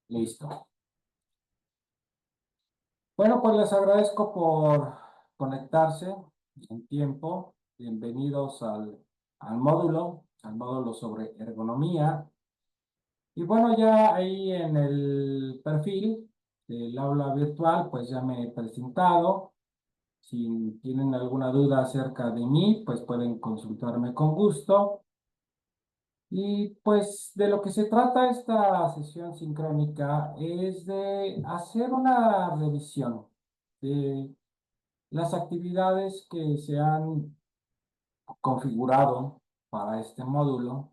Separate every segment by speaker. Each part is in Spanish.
Speaker 1: Listo. Bueno, pues les agradezco por conectarse en tiempo. Bienvenidos al módulo sobre ergonomía. Y bueno, ya ahí en el perfil del aula virtual, pues ya me he presentado. Si tienen alguna duda acerca de mí, pues pueden consultarme con gusto. Y pues de lo que se trata esta sesión sincrónica es de hacer una revisión de las actividades que se han configurado para este módulo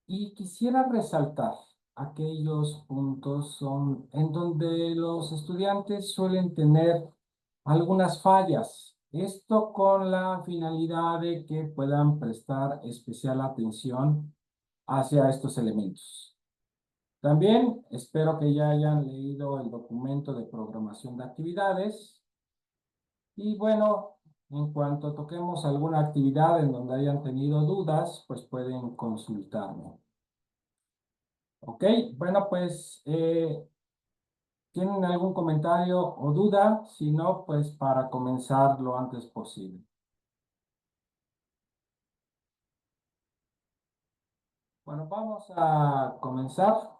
Speaker 1: y quisiera resaltar aquellos puntos en donde los estudiantes suelen tener algunas fallas. Esto con la finalidad de que puedan prestar especial atención hacia estos elementos. También espero que ya hayan leído el documento de programación de actividades. Y bueno, en cuanto toquemos alguna actividad en donde hayan tenido dudas, pues pueden consultarme. Ok, bueno, pues, ¿tienen algún comentario o duda? Si no, pues para comenzar lo antes posible. Bueno, vamos a comenzar.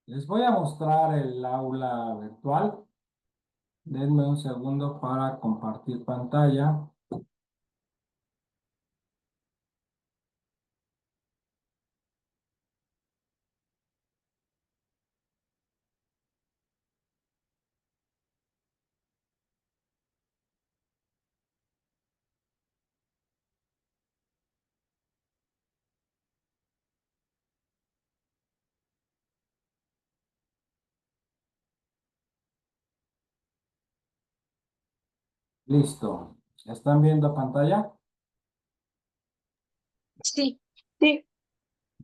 Speaker 1: Les voy a mostrar el aula virtual. Denme un segundo para compartir pantalla. Listo. ¿Están viendo pantalla?
Speaker 2: Sí, sí.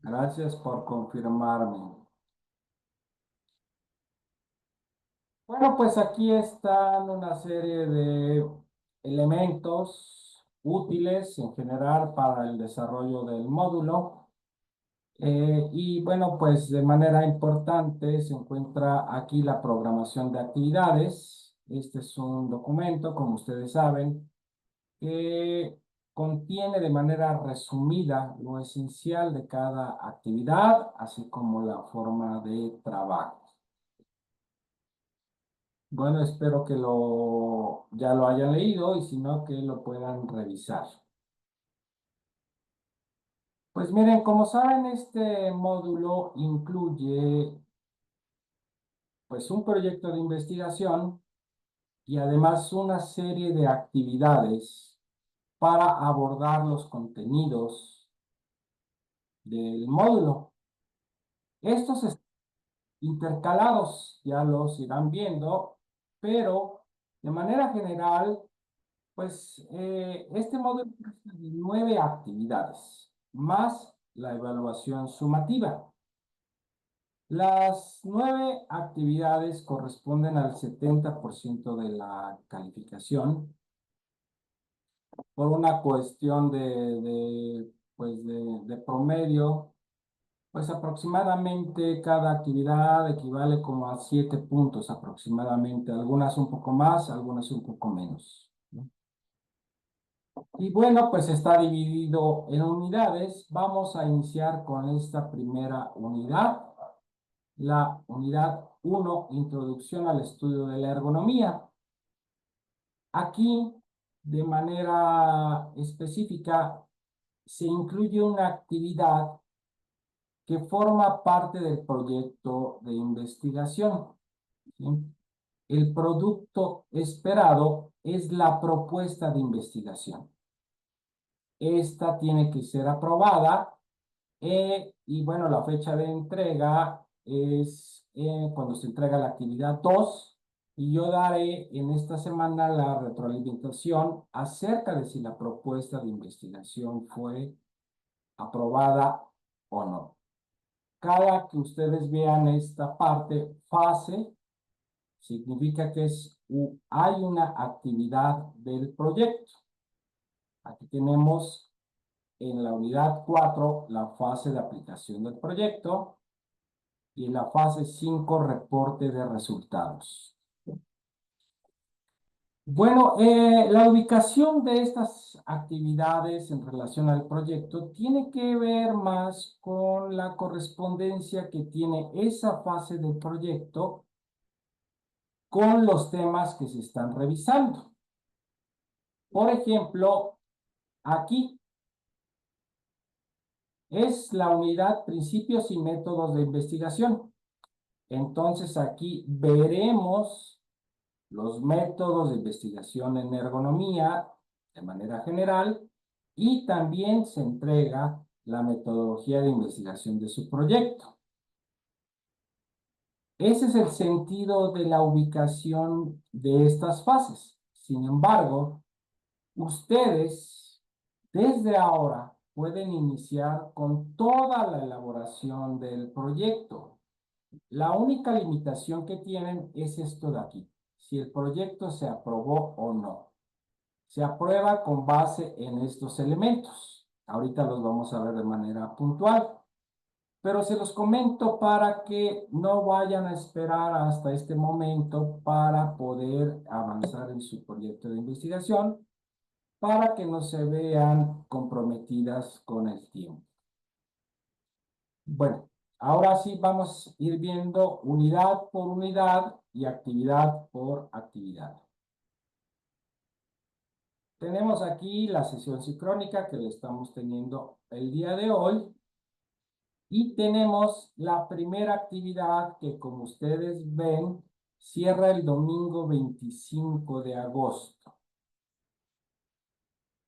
Speaker 1: Gracias por confirmarme. Bueno, pues aquí están una serie de elementos útiles en general para el desarrollo del módulo. Y bueno, pues de manera importante se encuentra aquí la programación de actividades. Este es un documento, como ustedes saben, que contiene de manera resumida lo esencial de cada actividad, así como la forma de trabajo. Bueno, espero que ya lo hayan leído y si no, que lo puedan revisar. Pues miren, como saben, este módulo incluye pues un proyecto de investigación y además una serie de actividades para abordar los contenidos del módulo. Estos están intercalados, ya los irán viendo, pero de manera general pues este módulo consta de 9 actividades, más la evaluación sumativa. Las 9 actividades corresponden al 70% de la calificación por una cuestión de promedio, pues aproximadamente cada actividad equivale como a 7 puntos aproximadamente, algunas un poco más, algunas un poco menos, ¿no? Y bueno, pues está dividido en unidades. Vamos a iniciar con esta primera unidad, la unidad 1, Introducción al estudio de la ergonomía. Aquí, de manera específica, se incluye una actividad que forma parte del proyecto de investigación, ¿sí? El producto esperado es la propuesta de investigación. Esta tiene que ser aprobada y bueno, la fecha de entrega es cuando se entrega la actividad 2 y yo daré en esta semana la retroalimentación acerca de si la propuesta de investigación fue aprobada o no. Cada que ustedes vean esta parte, fase, significa que hay una actividad del proyecto. Aquí tenemos en la unidad 4 la fase de aplicación del proyecto. y la fase 5, reporte de resultados. Bueno, la ubicación de estas actividades en relación al proyecto tiene que ver más con la correspondencia que tiene esa fase del proyecto con los temas que se están revisando. Por ejemplo, aquí es la unidad Principios y Métodos de Investigación. Entonces aquí veremos los métodos de investigación en ergonomía de manera general y también se entrega la metodología de investigación de su proyecto. Ese es el sentido de la ubicación de estas fases. Sin embargo, ustedes desde ahora pueden iniciar con toda la elaboración del proyecto. La única limitación que tienen es esto de aquí, si el proyecto se aprobó o no. Se aprueba con base en estos elementos. Ahorita los vamos a ver de manera puntual, pero se los comento para que no vayan a esperar hasta este momento para poder avanzar en su proyecto de investigación, para que no se vean comprometidas con el tiempo. Bueno, ahora sí vamos a ir viendo unidad por unidad y actividad por actividad. Tenemos aquí la sesión sincrónica que le estamos teniendo el día de hoy. Y tenemos la primera actividad que, como ustedes ven, cierra el domingo 25 de agosto.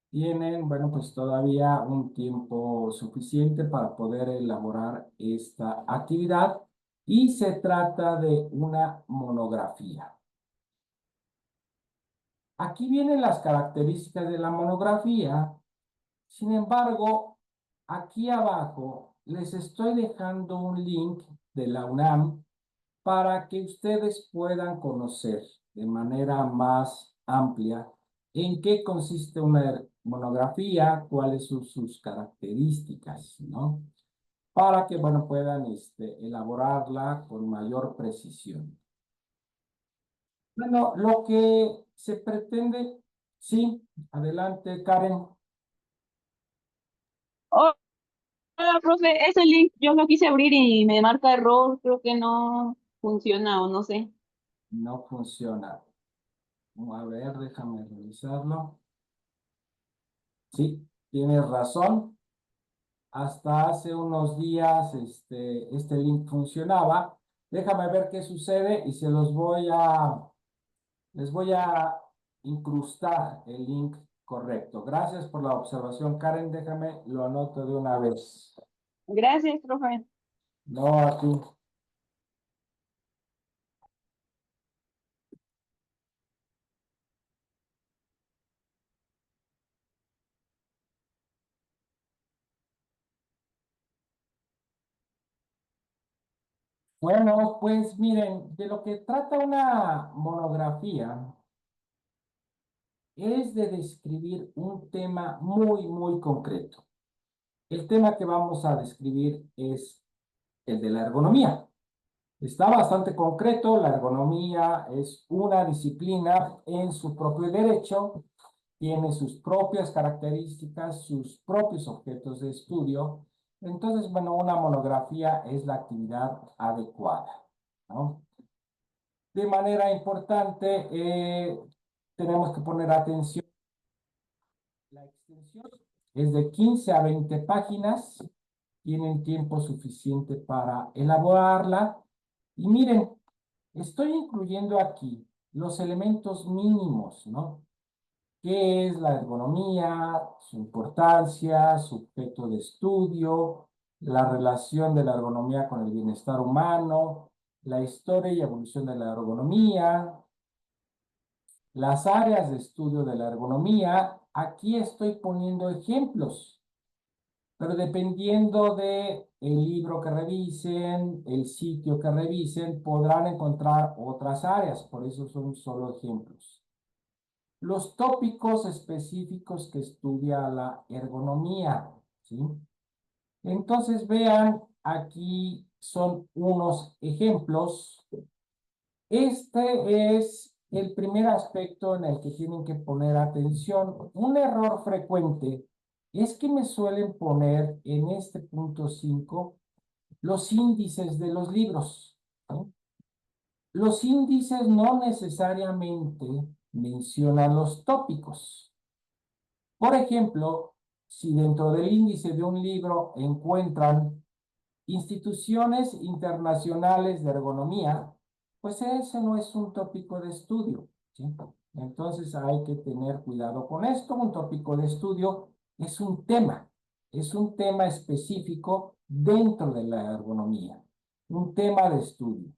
Speaker 1: Tienen, bueno, pues todavía un tiempo suficiente para poder elaborar esta actividad y se trata de una monografía. Aquí vienen las características de la monografía. Sin embargo, aquí abajo les estoy dejando un link de la UNAM para que ustedes puedan conocer de manera más amplia en qué consiste una monografía, cuáles son sus características, ¿no? Para que, bueno, puedan elaborarla con mayor precisión. Bueno, lo que se pretende, sí, adelante, Karen.
Speaker 2: Hola, profe, ese link yo lo quise abrir y me marca error, creo que no funciona o no sé.
Speaker 1: No funciona. A ver, déjame revisarlo. Sí, tienes razón. Hasta hace unos días este link funcionaba. Déjame ver qué sucede y les voy a incrustar el link correcto. Gracias por la observación, Karen. Déjame, lo anoto de una vez.
Speaker 2: Gracias, profe.
Speaker 1: No, a ti. Bueno, pues miren, de lo que trata una monografía es de describir un tema muy, muy concreto. El tema que vamos a describir es el de la ergonomía. Está bastante concreto, la ergonomía es una disciplina en su propio derecho, tiene sus propias características, sus propios objetos de estudio. Entonces, bueno, una monografía es la actividad adecuada, ¿no? De manera importante, tenemos que poner atención. La extensión es de 15 a 20 páginas. Tienen tiempo suficiente para elaborarla. Y miren, estoy incluyendo aquí los elementos mínimos, ¿no? ¿Qué es la ergonomía? Su importancia, su objeto de estudio, la relación de la ergonomía con el bienestar humano, la historia y evolución de la ergonomía, las áreas de estudio de la ergonomía. Aquí estoy poniendo ejemplos, pero dependiendo de el libro que revisen, el sitio que revisen, podrán encontrar otras áreas, por eso son solo ejemplos. Los tópicos específicos que estudia la ergonomía, ¿sí? Entonces vean, aquí son unos ejemplos. Este es el primer aspecto en el que tienen que poner atención. Un error frecuente es que me suelen poner en este punto 5 los índices de los libros, ¿sí? Los índices no necesariamente mencionan los tópicos. Por ejemplo, si dentro del índice de un libro encuentran instituciones internacionales de ergonomía, pues ese no es un tópico de estudio, ¿sí? Entonces hay que tener cuidado con esto. Un tópico de estudio es un tema específico dentro de la ergonomía, un tema de estudio.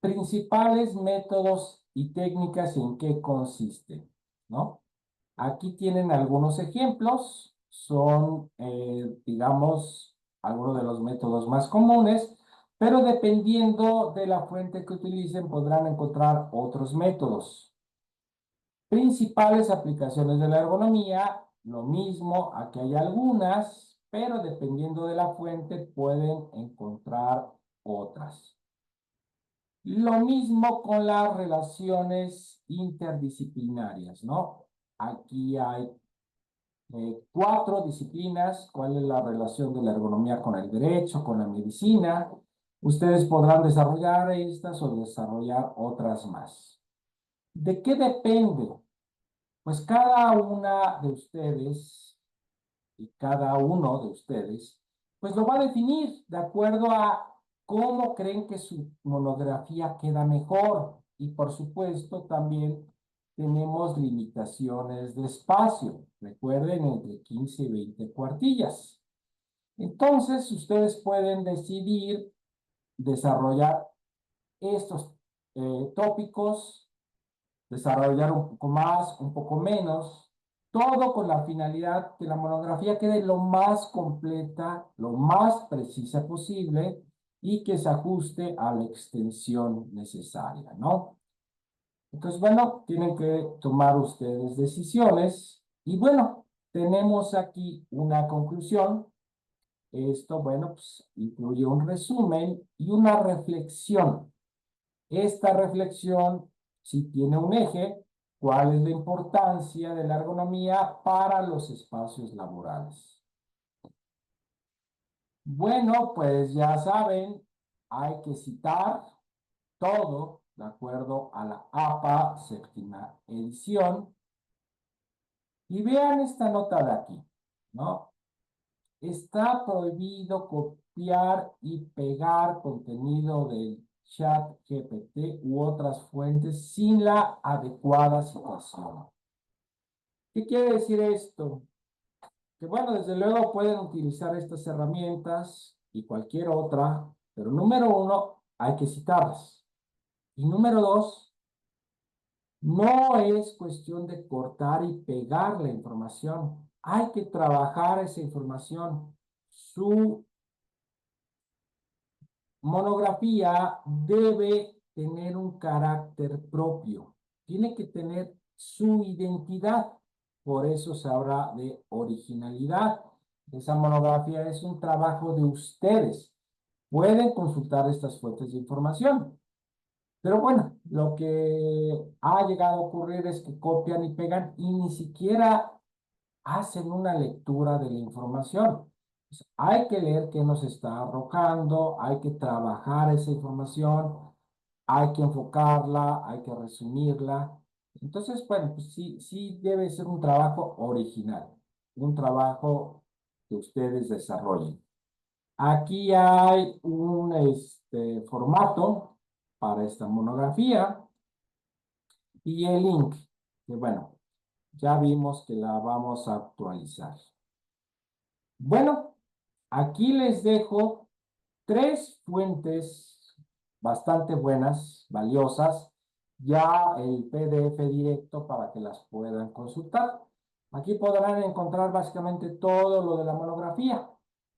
Speaker 1: Principales métodos y técnicas en qué consisten, ¿no? Aquí tienen algunos ejemplos, son, digamos, algunos de los métodos más comunes, pero dependiendo de la fuente que utilicen podrán encontrar otros métodos. Principales aplicaciones de la ergonomía, lo mismo, aquí hay algunas, pero dependiendo de la fuente pueden encontrar otras. Lo mismo con las relaciones interdisciplinarias, ¿no? Aquí hay 4 disciplinas. ¿Cuál es la relación de la ergonomía con el derecho, con la medicina? Ustedes podrán desarrollar estas o desarrollar otras más. ¿De qué depende? Pues cada una de ustedes y cada uno de ustedes, pues lo va a definir de acuerdo a cómo creen que su monografía queda mejor. Y por supuesto también tenemos limitaciones de espacio. Recuerden, entre 15 y 20 cuartillas. Entonces, ustedes pueden decidir desarrollar estos tópicos, desarrollar un poco más, un poco menos, todo con la finalidad que la monografía quede lo más completa, lo más precisa posible y que se ajuste a la extensión necesaria, ¿no? Entonces, bueno, tienen que tomar ustedes decisiones y bueno, tenemos aquí una conclusión. Esto, bueno, pues incluye un resumen y una reflexión. Esta reflexión, si tiene un eje, ¿cuál es la importancia de la ergonomía para los espacios laborales? Bueno, pues ya saben, hay que citar todo de acuerdo a la APA séptima edición. Y vean esta nota de aquí, ¿no? Está prohibido copiar y pegar contenido del chat GPT u otras fuentes sin la adecuada situación. ¿Qué quiere decir esto? Que bueno, desde luego pueden utilizar estas herramientas y cualquier otra, pero número 1, hay que citarlas. Y número 2, no es cuestión de cortar y pegar la información. Hay que trabajar esa información. Su monografía debe tener un carácter propio. Tiene que tener su identidad. Por eso se habla de originalidad. Esa monografía es un trabajo de ustedes. Pueden consultar estas fuentes de información. Pero bueno, lo que ha llegado a ocurrir es que copian y pegan y ni siquiera hacen una lectura de la información. Pues hay que leer qué nos está arrojando, hay que trabajar esa información, hay que enfocarla, hay que resumirla. Entonces, bueno, pues sí, sí debe ser un trabajo original, un trabajo que ustedes desarrollen. Aquí hay un formato para esta monografía y el link, que bueno, ya vimos que la vamos a actualizar. Bueno, aquí les dejo 3 fuentes bastante buenas, valiosas, ya el PDF directo para que las puedan consultar. Aquí podrán encontrar básicamente todo lo de la monografía,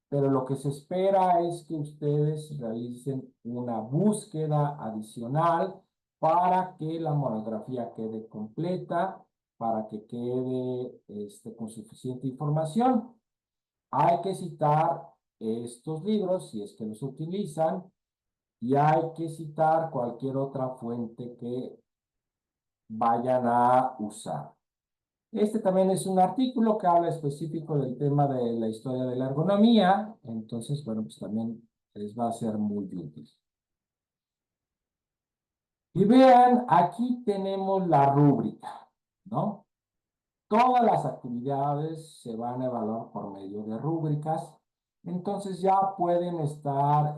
Speaker 1: pero lo que se espera es que ustedes realicen una búsqueda adicional para que la monografía quede completa, para que quede con suficiente información. Hay que citar estos libros si es que los utilizan y hay que citar cualquier otra fuente que vayan a usar. Este también es un artículo que habla específico del tema de la historia de la ergonomía, entonces, bueno, pues también les va a ser muy útil. Y vean, aquí tenemos la rúbrica, ¿no? Todas las actividades se van a evaluar por medio de rúbricas. Entonces ya pueden estar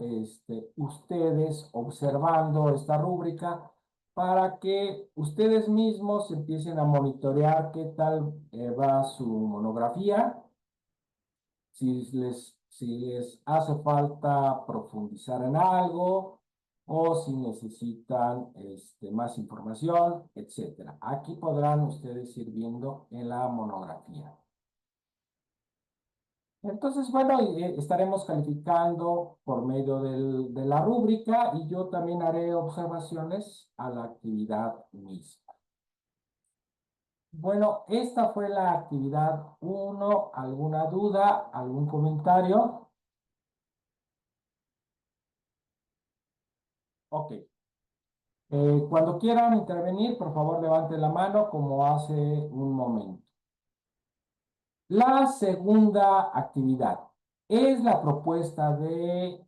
Speaker 1: ustedes observando esta rúbrica para que ustedes mismos empiecen a monitorear qué tal va su monografía, si les hace falta profundizar en algo o si necesitan más información, etcétera. Aquí podrán ustedes ir viendo en la monografía. Entonces, bueno, estaremos calificando por medio de la rúbrica y yo también haré observaciones a la actividad misma. Bueno, esta fue la actividad 1. ¿Alguna duda? ¿Algún comentario? Ok. Cuando quieran intervenir, por favor, levanten la mano como hace un momento. La segunda actividad es la propuesta de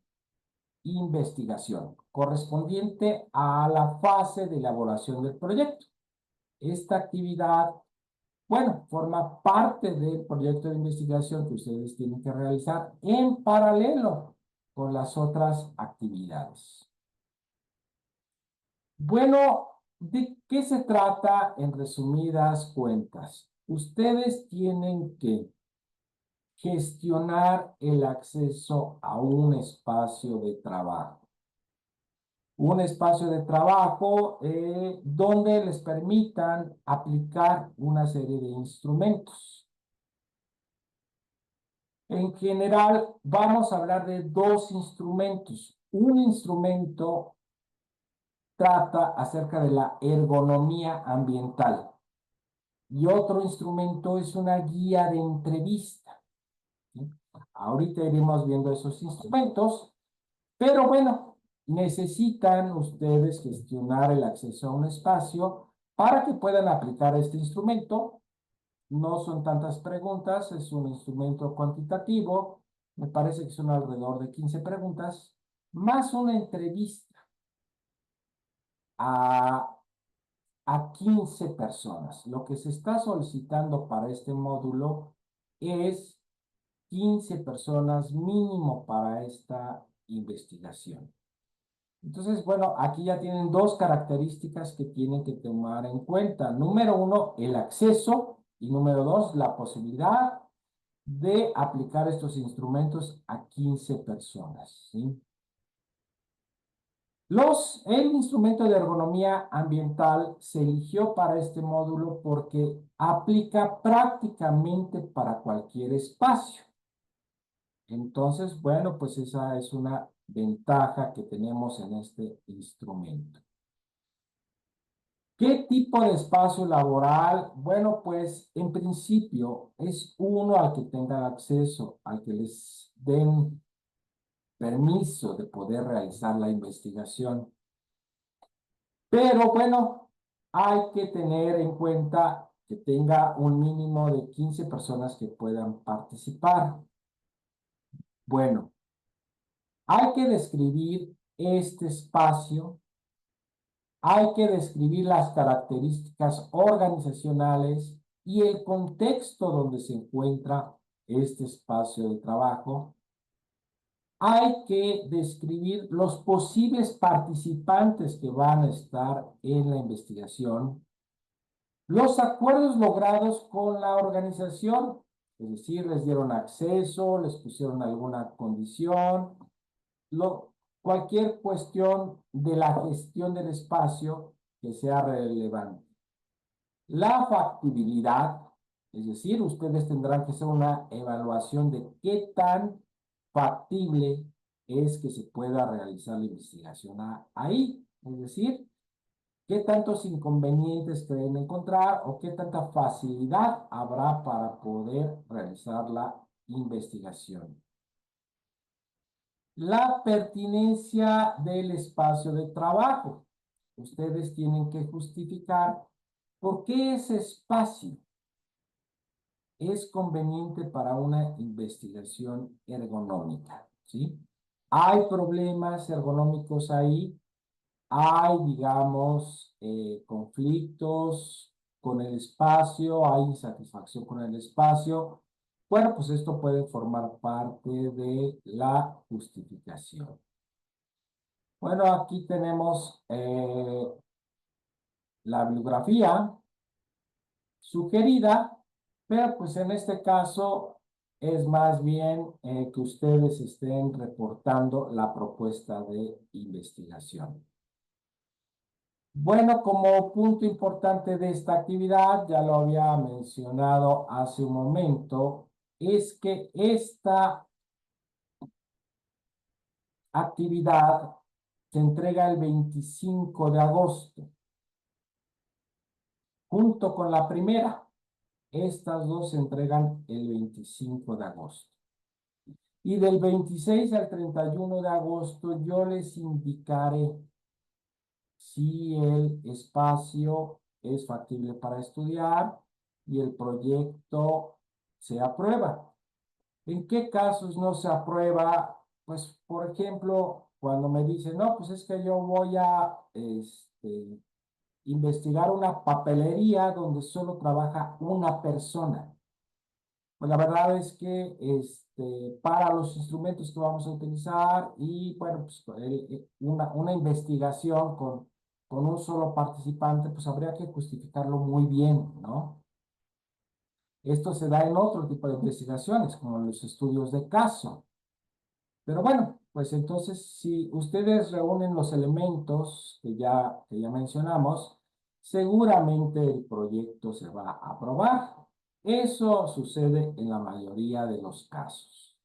Speaker 1: investigación correspondiente a la fase de elaboración del proyecto. Esta actividad, bueno, forma parte del proyecto de investigación que ustedes tienen que realizar en paralelo con las otras actividades. Bueno, ¿de qué se trata en resumidas cuentas? Ustedes tienen que gestionar el acceso a un espacio de trabajo. Un espacio de trabajo donde les permitan aplicar una serie de instrumentos. En general, vamos a hablar de dos instrumentos. Un instrumento trata acerca de la ergonomía ambiental y otro instrumento es una guía de entrevista, ¿sí? Ahorita iremos viendo esos instrumentos, pero bueno, necesitan ustedes gestionar el acceso a un espacio para que puedan aplicar este instrumento. No son tantas preguntas, es un instrumento cuantitativo, me parece que son alrededor de 15 preguntas, más una entrevista a 15 personas. Lo que se está solicitando para este módulo es 15 personas mínimo para esta investigación. Entonces, bueno, aquí ya tienen dos características que tienen que tomar en cuenta. Número uno, el acceso y número dos, la posibilidad de aplicar estos instrumentos a 15 personas, ¿sí? El instrumento de ergonomía ambiental se eligió para este módulo porque aplica prácticamente para cualquier espacio. Entonces, bueno, pues esa es una ventaja que tenemos en este instrumento. ¿Qué tipo de espacio laboral? Bueno, pues en principio es uno al que tengan acceso, al que les den permiso de poder realizar la investigación. Pero bueno, hay que tener en cuenta que tenga un mínimo de 15 personas que puedan participar. Bueno, hay que describir este espacio, hay que describir las características organizacionales y el contexto donde se encuentra este espacio de trabajo. Hay que describir los posibles participantes que van a estar en la investigación, los acuerdos logrados con la organización, es decir, les dieron acceso, les pusieron alguna condición, cualquier cuestión de la gestión del espacio que sea relevante. La factibilidad, es decir, ustedes tendrán que hacer una evaluación de qué tan factible es que se pueda realizar la investigación ahí, es decir, qué tantos inconvenientes creen encontrar o qué tanta facilidad habrá para poder realizar la investigación. La pertinencia del espacio de trabajo. Ustedes tienen que justificar por qué ese espacio es conveniente para una investigación ergonómica, ¿sí? Hay problemas ergonómicos ahí, hay, digamos, conflictos con el espacio, hay insatisfacción con el espacio. Bueno, pues esto puede formar parte de la justificación. Bueno, aquí tenemos la bibliografía sugerida, pero pues en este caso es más bien que ustedes estén reportando la propuesta de investigación. Bueno, como punto importante de esta actividad, ya lo había mencionado hace un momento, es que esta actividad se entrega el 25 de agosto, junto con la primera. Estas dos se entregan el 25 de agosto. Y del 26 al 31 de agosto yo les indicaré si el espacio es factible para estudiar y el proyecto se aprueba. ¿En qué casos no se aprueba? Pues, por ejemplo, cuando me dicen, no, pues es que yo voy a investigar una papelería donde solo trabaja una persona. Pues la verdad es que para los instrumentos que vamos a utilizar y bueno, pues, una investigación con un solo participante, pues habría que justificarlo muy bien, ¿no? Esto se da en otro tipo de investigaciones, como los estudios de caso. Pero bueno, pues entonces si ustedes reúnen los elementos que ya mencionamos, seguramente el proyecto se va a aprobar. Eso sucede en la mayoría de los casos.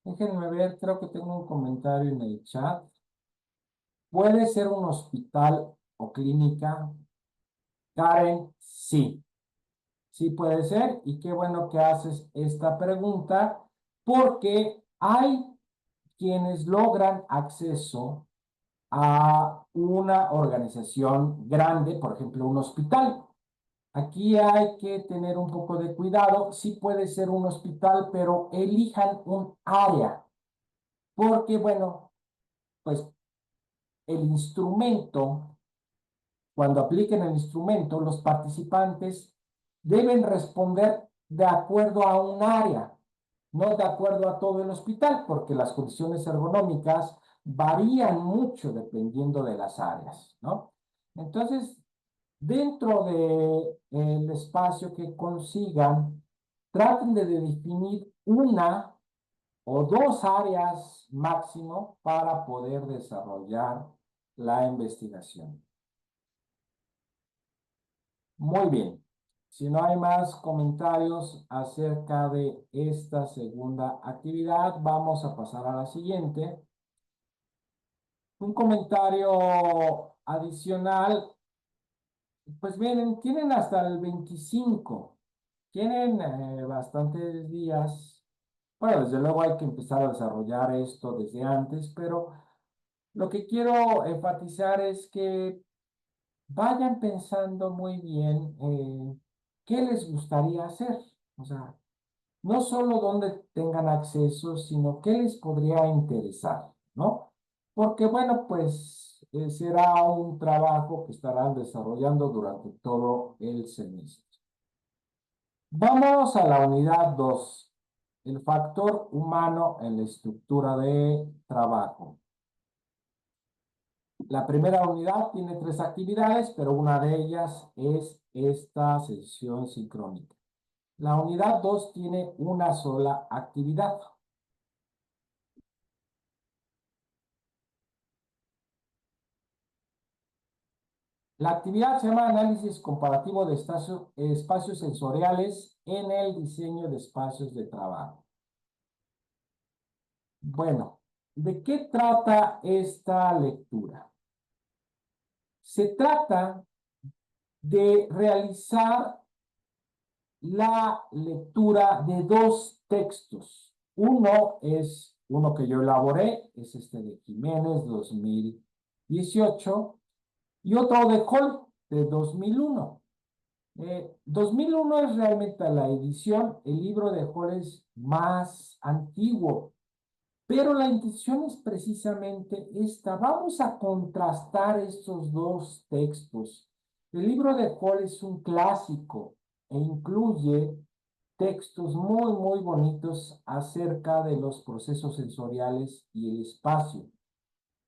Speaker 1: Déjenme ver, creo que tengo un comentario en el chat. ¿Puede ser un hospital o clínica? Karen, sí. Sí puede ser. Y qué bueno que haces esta pregunta, porque hay quienes logran acceso a una organización grande, por ejemplo, un hospital. Aquí hay que tener un poco de cuidado. Sí puede ser un hospital, pero elijan un área, porque, bueno, pues el instrumento, cuando apliquen el instrumento, los participantes deben responder de acuerdo a un área, no de acuerdo a todo el hospital, porque las condiciones ergonómicas varían mucho dependiendo de las áreas, ¿no? Entonces, dentro del espacio que consigan, traten de definir una o dos áreas máximo para poder desarrollar la investigación. Muy bien. Si no hay más comentarios acerca de esta segunda actividad, vamos a pasar a la siguiente. Un comentario adicional. Pues bien, tienen hasta el 25. Tienen bastantes días. Bueno, desde luego hay que empezar a desarrollar esto desde antes, pero lo que quiero enfatizar es que vayan pensando muy bien qué les gustaría hacer. O sea, no solo dónde tengan acceso, sino qué les podría interesar, ¿no? Porque, bueno, pues será un trabajo que estarán desarrollando durante todo el semestre. Vamos a la unidad 2, el factor humano en la estructura de trabajo. La primera unidad tiene 3 actividades, pero una de ellas es esta sesión sincrónica. La unidad 2 tiene una sola actividad. La actividad se llama análisis comparativo de espacios sensoriales en el diseño de espacios de trabajo. Bueno, ¿de qué trata esta lectura? Se trata de realizar la lectura de 2 textos. Uno es Uno que yo elaboré es este de Jiménez, 2018, y otro de Hall, de 2001. 2001 es realmente la edición, el libro de Hall es más antiguo, pero la intención es precisamente esta. Vamos a contrastar estos dos textos. El libro de Hall es un clásico e incluye textos muy, muy bonitos acerca de los procesos sensoriales y el espacio.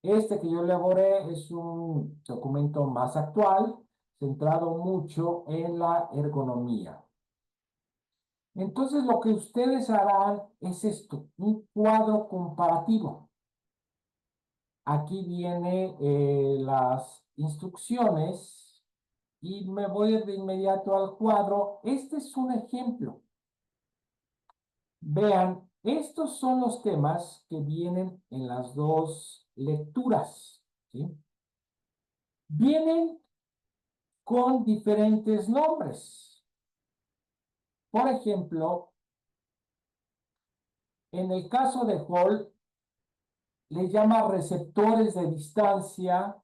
Speaker 1: Este que yo elaboré es un documento más actual, centrado mucho en la ergonomía. Entonces, lo que ustedes harán es esto, un cuadro comparativo. Aquí vienen las instrucciones y me voy de inmediato al cuadro. Este es un ejemplo. Vean, estos son los temas que vienen en las dos lecturas, ¿sí? Vienen con diferentes nombres. Por ejemplo, en el caso de Hall, le llama receptores de distancia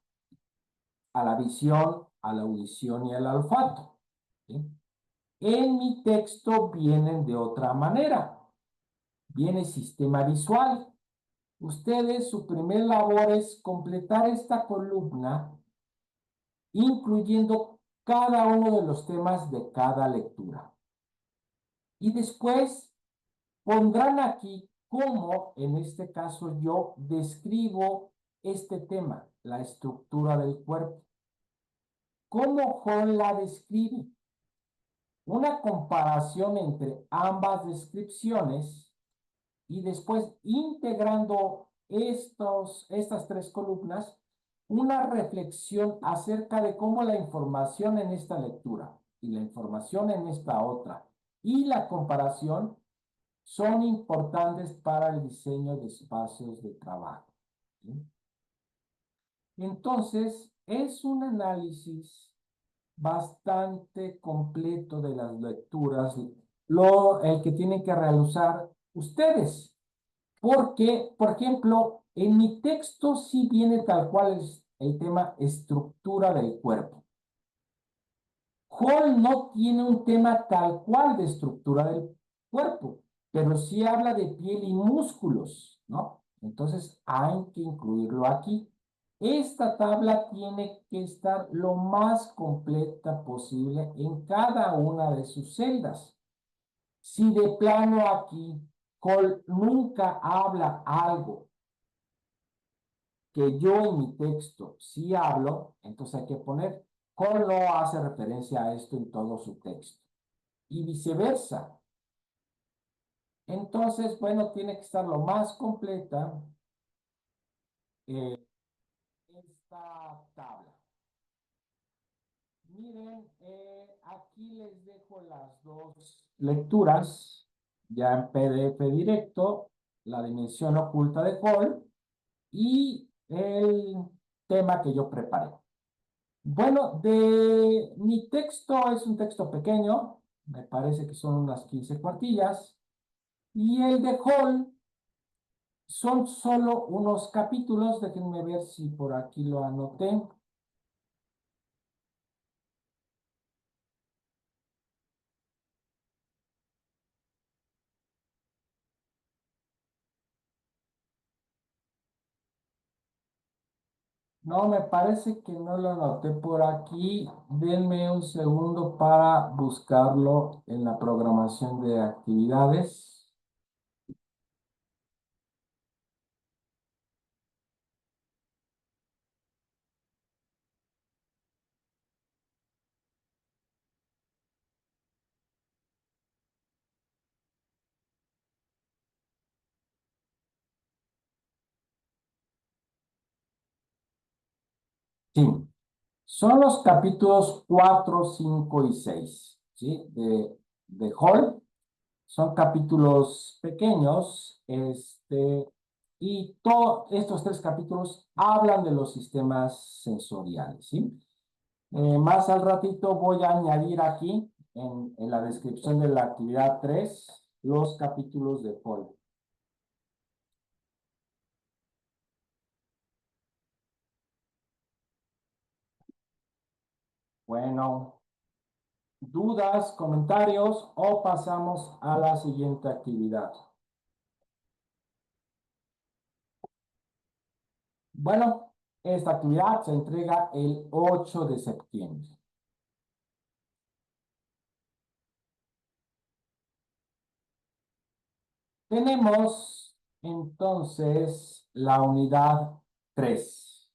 Speaker 1: a la visión, a la audición y al olfato, ¿sí? En mi texto vienen de otra manera. Viene sistema visual. Ustedes, su primer labor es completar esta columna, incluyendo cada uno de los temas de cada lectura. Y después pondrán aquí cómo, en este caso, yo describo este tema, la estructura del cuerpo. ¿Cómo Hall la describe? Una comparación entre ambas descripciones y después integrando estas tres columnas, una reflexión acerca de cómo la información en esta lectura y la información en esta otra y la comparación son importantes para el diseño de espacios de trabajo, ¿sí? Entonces, es un análisis bastante completo de las lecturas, el que tienen que realizar ustedes. Porque, por ejemplo, en mi texto sí viene tal cual es el tema estructura del cuerpo. Hall no tiene un tema tal cual de estructura del cuerpo, pero sí habla de piel y músculos, ¿no? Entonces hay que incluirlo aquí. Esta tabla tiene que estar lo más completa posible en cada una de sus celdas. Si de plano aquí Hall nunca habla algo que yo en mi texto sí hablo, entonces hay que poner, Hall no hace referencia a esto en todo su texto. Y viceversa. Entonces, bueno, tiene que estar lo más completa esta tabla. Miren, aquí les dejo las dos lecturas, ya en PDF directo, la dimensión oculta de Hall y el tema que yo preparé. Bueno, de mi texto es un texto pequeño, me parece que son unas 15 cuartillas, y el de Hall son solo unos capítulos, déjenme ver si por aquí lo anoté. No, me parece que no lo anoté por aquí. Denme un segundo para buscarlo en la programación de actividades. Sí, son los capítulos 4, 5 y 6, ¿sí? De Hall. Son capítulos pequeños, y todos estos tres capítulos hablan de los sistemas sensoriales, ¿sí? Más al ratito voy a añadir aquí, en la descripción de la actividad 3 los capítulos de Hall. Bueno, ¿dudas, comentarios o pasamos a la siguiente actividad? Bueno, esta actividad se entrega el 8 de septiembre. Tenemos entonces la unidad 3.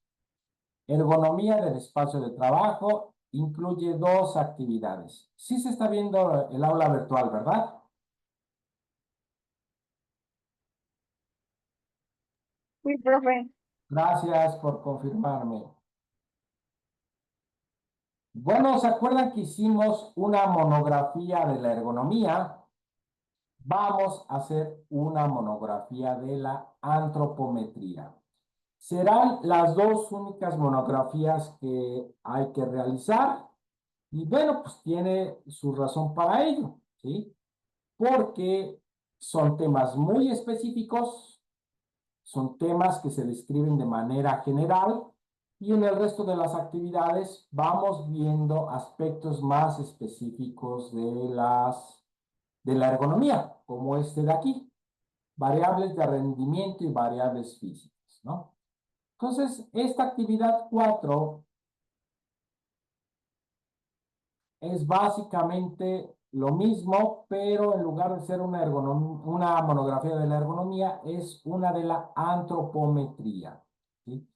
Speaker 1: Ergonomía del espacio de trabajo incluye dos actividades. Sí se está viendo el aula virtual, ¿verdad?
Speaker 2: Sí, profe.
Speaker 1: Gracias por confirmarme. Bueno, ¿se acuerdan que hicimos una monografía de la ergonomía? Vamos a hacer una monografía de la antropometría. Serán las dos únicas monografías que hay que realizar y bueno, pues tiene su razón para ello, ¿sí? Porque son temas muy específicos, son temas que se describen de manera general y en el resto de las actividades vamos viendo aspectos más específicos de la ergonomía, como este de aquí, variables de rendimiento y variables físicas, ¿no? Entonces, esta actividad 4 es básicamente lo mismo, pero en lugar de ser una monografía de la ergonomía, es una de la antropometría, ¿sí?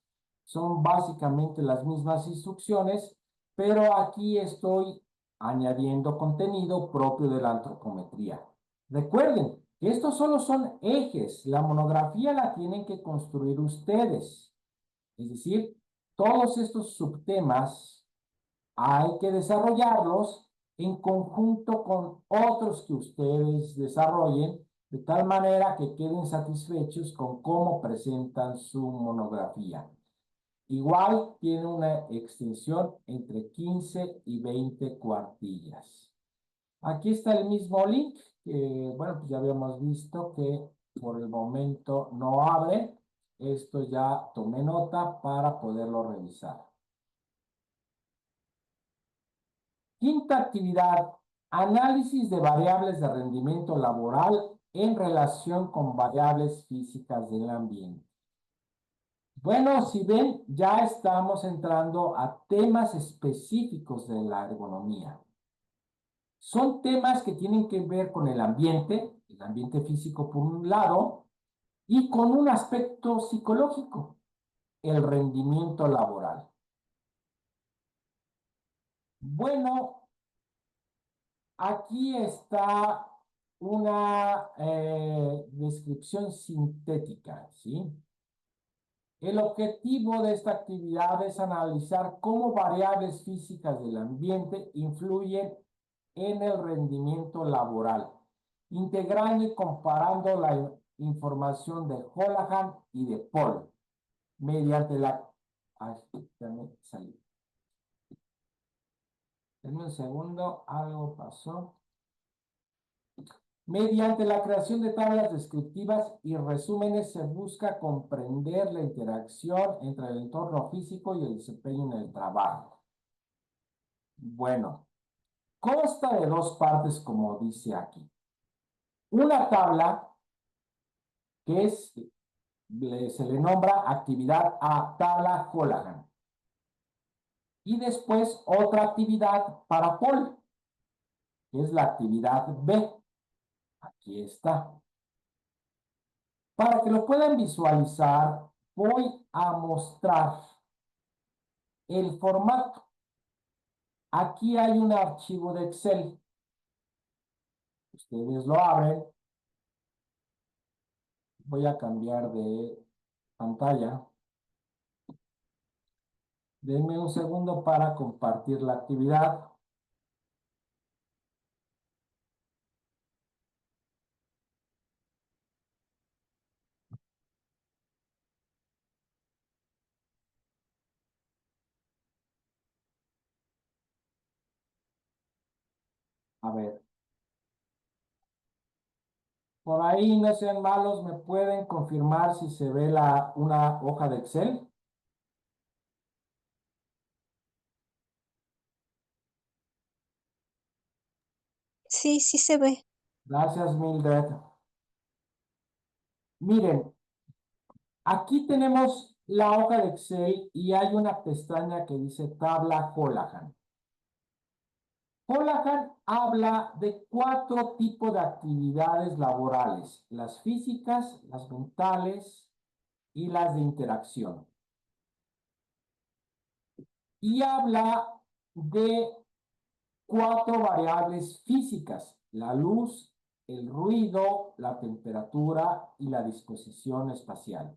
Speaker 1: Son básicamente las mismas instrucciones, pero aquí estoy añadiendo contenido propio de la antropometría. Recuerden que estos solo son ejes, la monografía la tienen que construir ustedes, es decir, todos estos subtemas hay que desarrollarlos en conjunto con otros que ustedes desarrollen, de tal manera que queden satisfechos con cómo presentan su monografía. Igual tiene una extensión entre 15 y 20 cuartillas. Aquí está el mismo link, que bueno, pues ya habíamos visto que por el momento no abre. Esto ya tomé nota para poderlo revisar. Quinta actividad, análisis de variables de rendimiento laboral en relación con variables físicas del ambiente. Bueno, si ven, ya estamos entrando a temas específicos de la ergonomía. Son temas que tienen que ver con el ambiente físico por un lado, y con un aspecto psicológico, el rendimiento laboral. Bueno, aquí está una descripción sintética, ¿sí? El objetivo de esta actividad es analizar cómo variables físicas del ambiente influyen en el rendimiento laboral, integrando y comparando la información de Holohan y de Paul mediante la... Ay, ya me salí. Denme un segundo, algo pasó. Mediante la creación de tablas descriptivas y resúmenes se busca comprender la interacción entre el entorno físico y el desempeño en el trabajo. Bueno, consta de dos partes como dice aquí. Una tabla que se le nombra actividad A, tabla Holohan. Y después otra actividad para Paul, que es la actividad B. Aquí está. Para que lo puedan visualizar, voy a mostrar el formato. Aquí hay un archivo de Excel. Ustedes lo abren. Voy a cambiar de pantalla. Denme un segundo para compartir la actividad. A ver. Por ahí no sean malos, ¿me pueden confirmar si se ve una hoja de Excel?
Speaker 3: Sí, sí se ve.
Speaker 1: Gracias, Mildred. Miren, aquí tenemos la hoja de Excel y hay una pestaña que dice tabla Houlihan. Houlihan habla de 4 tipos de actividades laborales: las físicas, las mentales y las de interacción. Y habla de 4 variables físicas: la luz, el ruido, la temperatura y la disposición espacial.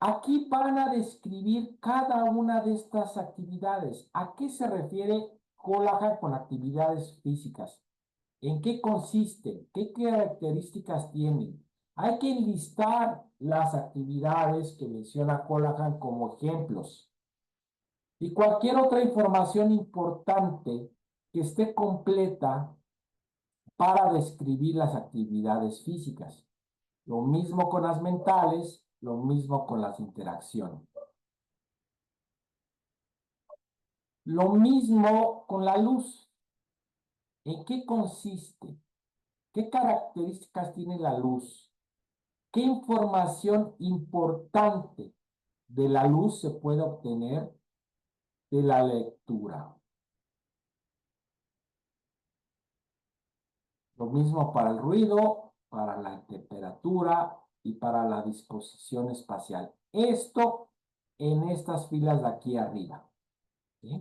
Speaker 1: Aquí van a describir cada una de estas actividades. ¿A qué se refiere Houlihan con actividades físicas? ¿En qué consisten? ¿Qué características tienen? Hay que enlistar las actividades que menciona Houlihan como ejemplos. Y cualquier otra información importante que esté completa para describir las actividades físicas. Lo mismo con las mentales, lo mismo con las interacciones. Lo mismo con la luz. ¿En qué consiste? ¿Qué características tiene la luz? ¿Qué información importante de la luz se puede obtener de la lectura? Lo mismo para el ruido, para la temperatura y para la disposición espacial. Esto en estas filas de aquí arriba. ¿Sí?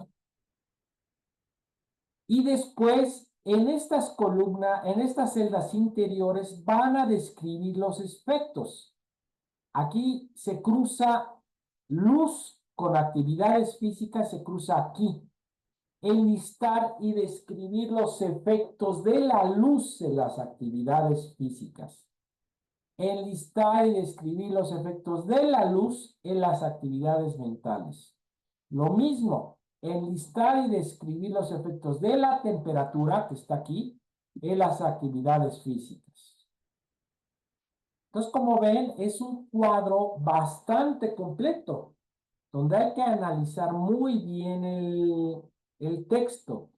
Speaker 1: Y después, en estas columnas, en estas celdas interiores, van a describir los efectos. Aquí se cruza luz con actividades físicas, se cruza aquí. Enlistar y describir los efectos de la luz en las actividades físicas. Enlistar y describir los efectos de la luz en las actividades mentales. Lo mismo, enlistar y describir los efectos de la temperatura, que está aquí, en las actividades físicas. Entonces, como ven, es un cuadro bastante completo, donde hay que analizar muy bien el texto.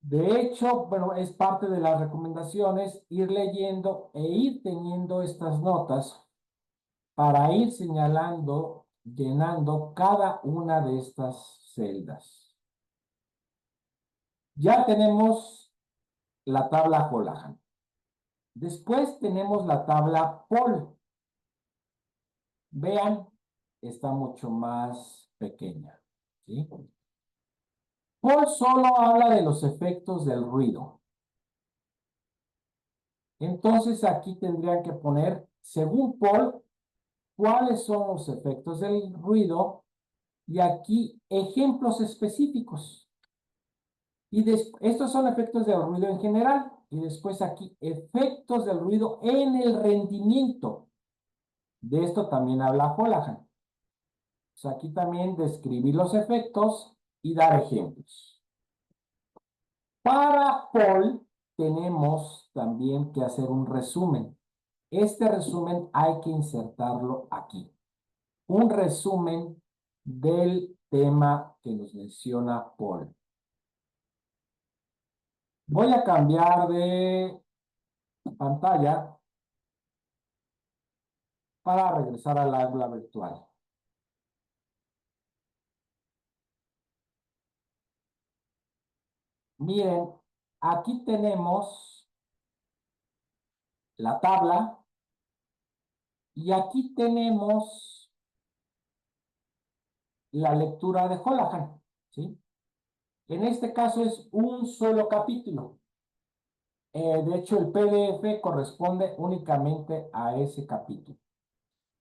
Speaker 1: De hecho, bueno, es parte de las recomendaciones ir leyendo e ir teniendo estas notas para ir señalando, llenando cada una de estas celdas. Ya tenemos la tabla Houlihan. Después tenemos la tabla Paul. Vean, está mucho más pequeña, ¿sí? Paul solo habla de los efectos del ruido. Entonces aquí tendrían que poner, según Paul, cuáles son los efectos del ruido y aquí ejemplos específicos. Y estos son efectos del ruido en general. Y después aquí, efectos del ruido en el rendimiento. De esto también habla Houlihan. O sea, aquí también describir los efectos y dar ejemplos. Para Paul tenemos también que hacer un resumen. Este resumen hay que insertarlo aquí. Un resumen del tema que nos menciona Paul. Voy a cambiar de pantalla para regresar al aula virtual. Miren, aquí tenemos la tabla y aquí tenemos la lectura de Houlihan, ¿sí? En este caso es un solo capítulo. De hecho, el PDF corresponde únicamente a ese capítulo.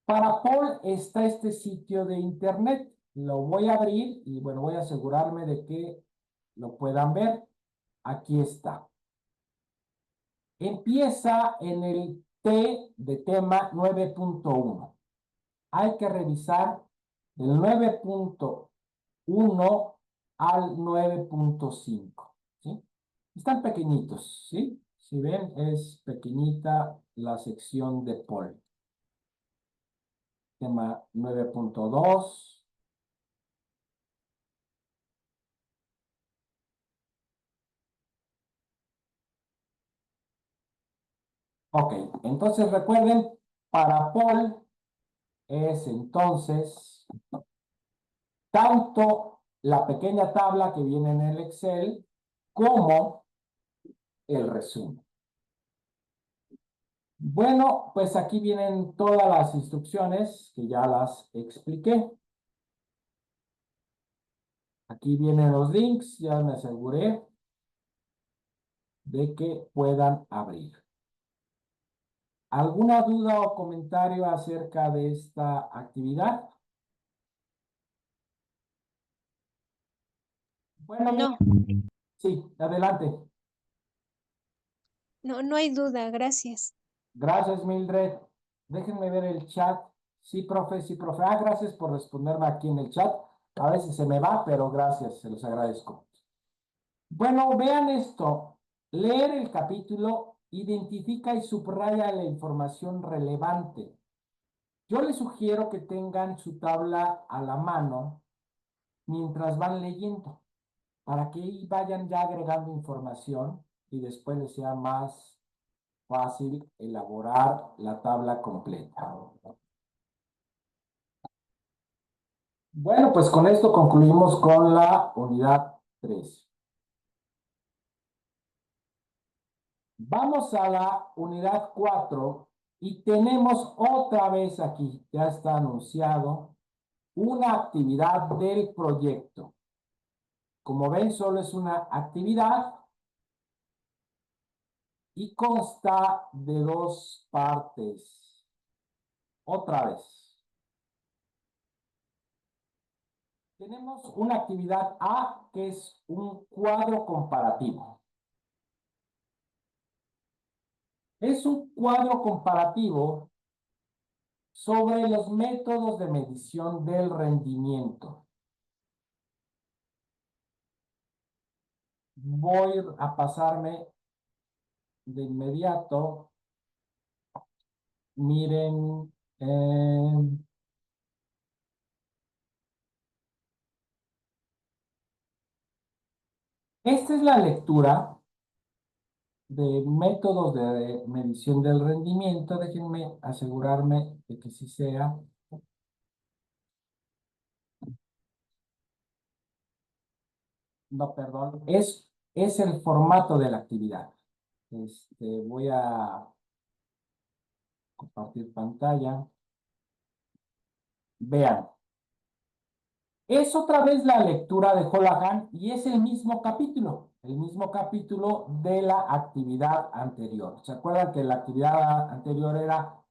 Speaker 1: Para Paul está este sitio de internet. Lo voy a abrir y bueno, voy a asegurarme de que lo puedan ver. Aquí está. Empieza en el T de tema 9.1. Hay que revisar del 9.1 al 9.5. ¿Sí? Están pequeñitos, ¿sí? Si ven, es pequeñita la sección de Paul. Tema 9.2. Ok, entonces recuerden, para Paul es entonces tanto la pequeña tabla que viene en el Excel como el resumen. Bueno, pues aquí vienen todas las instrucciones que ya las expliqué. Aquí vienen los links, ya me aseguré de que puedan abrir. ¿Alguna duda o comentario acerca de esta actividad? Bueno,
Speaker 3: No,
Speaker 1: sí, adelante.
Speaker 3: no hay duda, gracias.
Speaker 1: Gracias, Mildred. Déjenme ver el chat. Sí, profe, sí, profe. Ah, gracias por responderme aquí en el chat. A veces se me va, pero gracias, se los agradezco. Bueno, vean esto. Leer el capítulo identifica y subraya la información relevante. Yo les sugiero que tengan su tabla a la mano mientras van leyendo, para que ahí vayan ya agregando información y después les sea más fácil elaborar la tabla completa. Bueno, pues con esto concluimos con la unidad 3. Vamos a la unidad 4 y tenemos otra vez aquí, ya está anunciado, una actividad del proyecto. Como ven, solo es una actividad y consta de dos partes. Otra vez. Tenemos una actividad A que es un cuadro comparativo. Es un cuadro comparativo sobre los métodos de medición del rendimiento. Voy a pasarme de inmediato. Miren, esta es la lectura de métodos de medición del rendimiento. Déjenme asegurarme de que sí sea. No, perdón. Es el formato de la actividad. Voy a compartir pantalla. Vean. Es otra vez la lectura de Holohan y es el mismo capítulo de la actividad anterior. ¿Se acuerdan que la actividad anterior era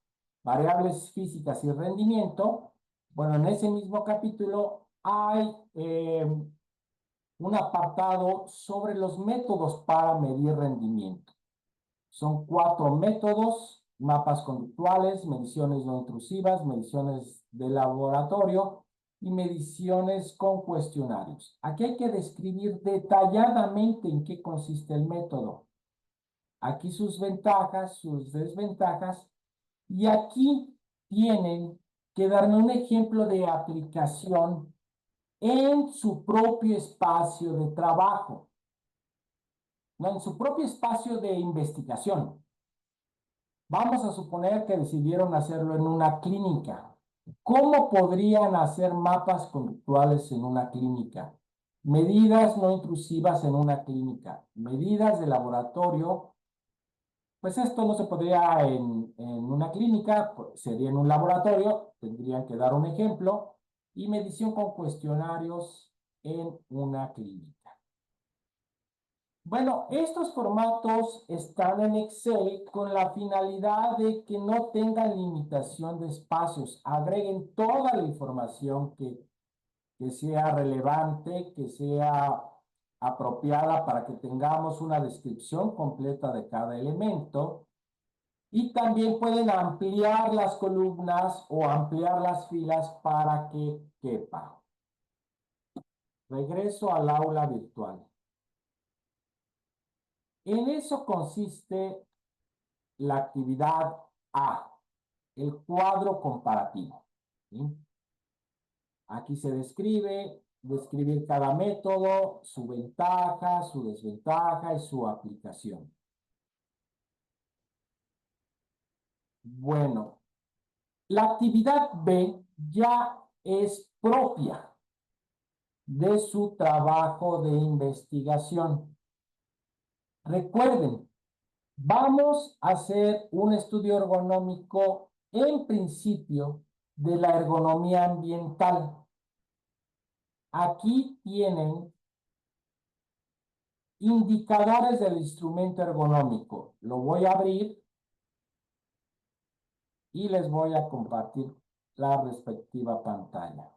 Speaker 1: variables físicas y rendimiento? Bueno, en ese mismo capítulo hay un apartado sobre los métodos para medir rendimiento. Son 4 métodos: mapas conductuales, mediciones no intrusivas, mediciones de laboratorio y mediciones con cuestionarios. Aquí hay que describir detalladamente en qué consiste el método. Aquí sus ventajas, sus desventajas, y aquí tienen que darme un ejemplo de aplicación en su propio espacio de trabajo, no, en su propio espacio de investigación. Vamos a suponer que decidieron hacerlo en una clínica. ¿Cómo podrían hacer mapas conductuales en una clínica? Medidas no intrusivas en una clínica. Medidas de laboratorio. Pues esto no se podría en una clínica, pues sería en un laboratorio. Tendrían que dar un ejemplo. Y medición con cuestionarios en una clínica. Bueno, estos formatos están en Excel con la finalidad de que no tengan limitación de espacios. Agreguen toda la información que sea relevante, que sea apropiada para que tengamos una descripción completa de cada elemento. Y también pueden ampliar las columnas o ampliar las filas para que quepa. Regreso al aula virtual. En eso consiste la actividad A, el cuadro comparativo. ¿Sí? Aquí se describir cada método, su ventaja, su desventaja y su aplicación. Bueno, la actividad B ya es propia de su trabajo de investigación. Recuerden, vamos a hacer un estudio ergonómico en principio de la ergonomía ambiental. Aquí tienen indicadores del instrumento ergonómico. Lo voy a abrir y les voy a compartir la respectiva pantalla.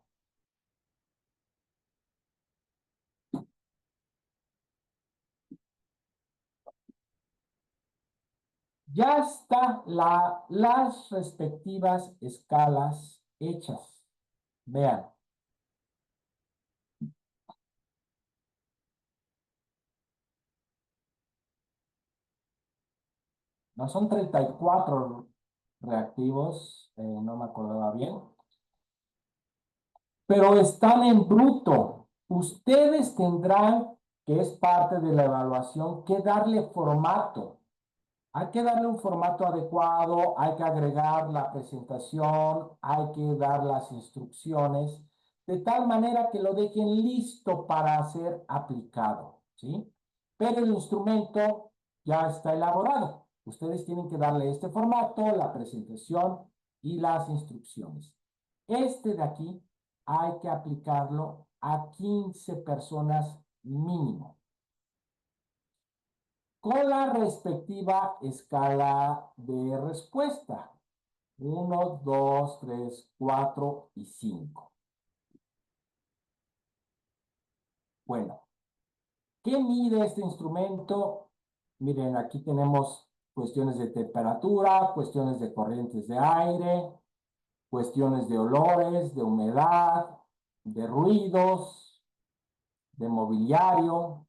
Speaker 1: Ya están las respectivas escalas hechas. Vean. No son 34 reactivos, no me acordaba bien, pero están en bruto. Ustedes tendrán, que es parte de la evaluación, que darle formato. Hay que darle un formato adecuado, hay que agregar la presentación, hay que dar las instrucciones, de tal manera que lo dejen listo para ser aplicado, ¿sí? Pero el instrumento ya está elaborado. Ustedes tienen que darle este formato, la presentación y las instrucciones. Este de aquí hay que aplicarlo a 15 personas mínimo, con la respectiva escala de respuesta. 1, 2, 3, 4 y 5. Bueno, ¿qué mide este instrumento? Miren, aquí tenemos cuestiones de temperatura, cuestiones de corrientes de aire, cuestiones de olores, de humedad, de ruidos, de mobiliario,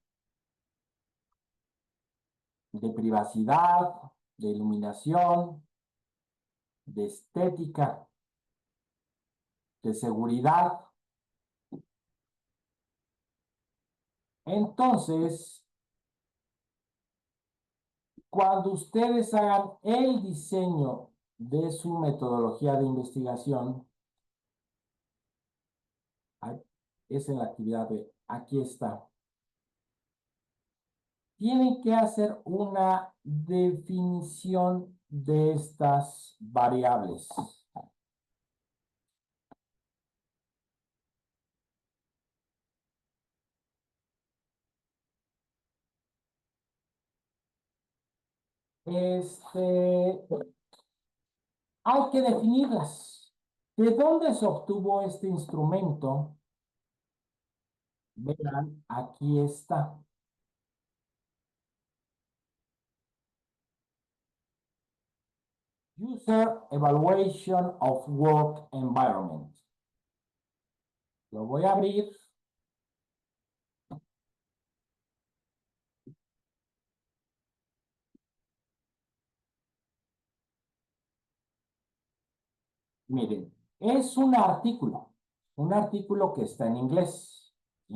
Speaker 1: de privacidad, de iluminación, de estética, de seguridad. Entonces, cuando ustedes hagan el diseño de su metodología de investigación, es en la actividad B, aquí está. Tienen que hacer una definición de estas variables. Hay que definirlas. ¿De dónde se obtuvo este instrumento? Verán, aquí está. User Evaluation of Work Environment. Lo voy a abrir. Miren, es un artículo que está en inglés, ¿sí?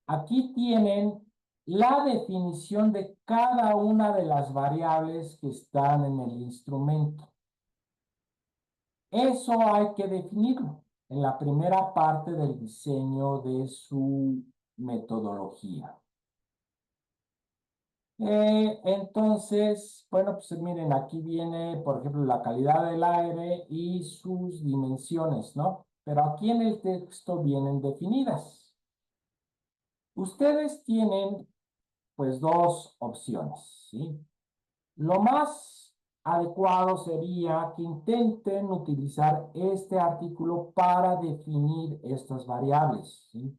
Speaker 1: Aquí tienen la definición de cada una de las variables que están en el instrumento. Eso hay que definirlo en la primera parte del diseño de su metodología. Entonces, bueno, pues miren, aquí viene, por ejemplo, la calidad del aire y sus dimensiones, ¿no? Pero aquí en el texto vienen definidas. Ustedes tienen, pues, dos opciones, ¿sí? Lo más adecuado sería que intenten utilizar este artículo para definir estas variables, ¿sí?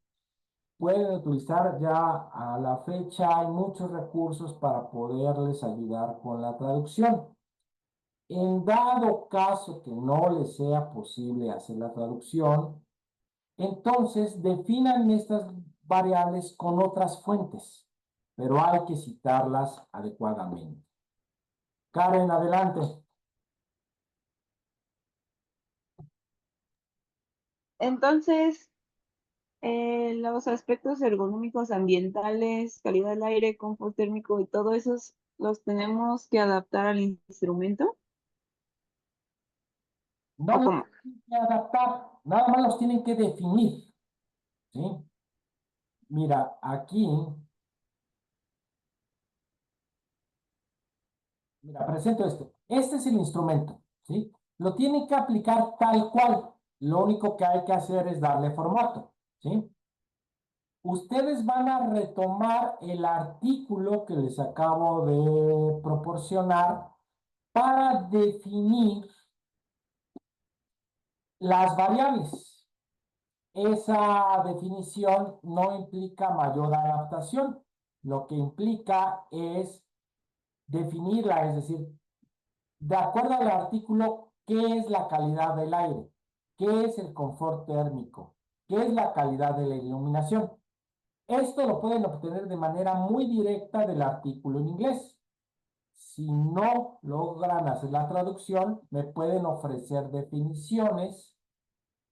Speaker 1: Pueden utilizar ya a la fecha, hay muchos recursos para poderles ayudar con la traducción. En dado caso que no les sea posible hacer la traducción, entonces definan estas variables con otras fuentes, pero hay que citarlas adecuadamente. Karen, adelante.
Speaker 2: Entonces, los aspectos ergonómicos ambientales, calidad del aire, confort térmico y todo eso los tenemos que adaptar al instrumento.
Speaker 1: No
Speaker 2: ¿O
Speaker 1: los
Speaker 2: cómo?
Speaker 1: tienen que adaptar, nada más los tienen que definir, ¿sí? Mira, aquí, mira, presento esto. Este es el instrumento, ¿sí? Lo tienen que aplicar tal cual. Lo único que hay que hacer es darle formato, ¿sí? Ustedes van a retomar el artículo que les acabo de proporcionar para definir las variables. Esa definición no implica mayor adaptación. Lo que implica es definirla, es decir, de acuerdo al artículo, ¿qué es la calidad del aire? ¿Qué es el confort térmico? ¿Qué es la calidad de la iluminación? Esto lo pueden obtener de manera muy directa del artículo en inglés. Si no logran hacer la traducción, me pueden ofrecer definiciones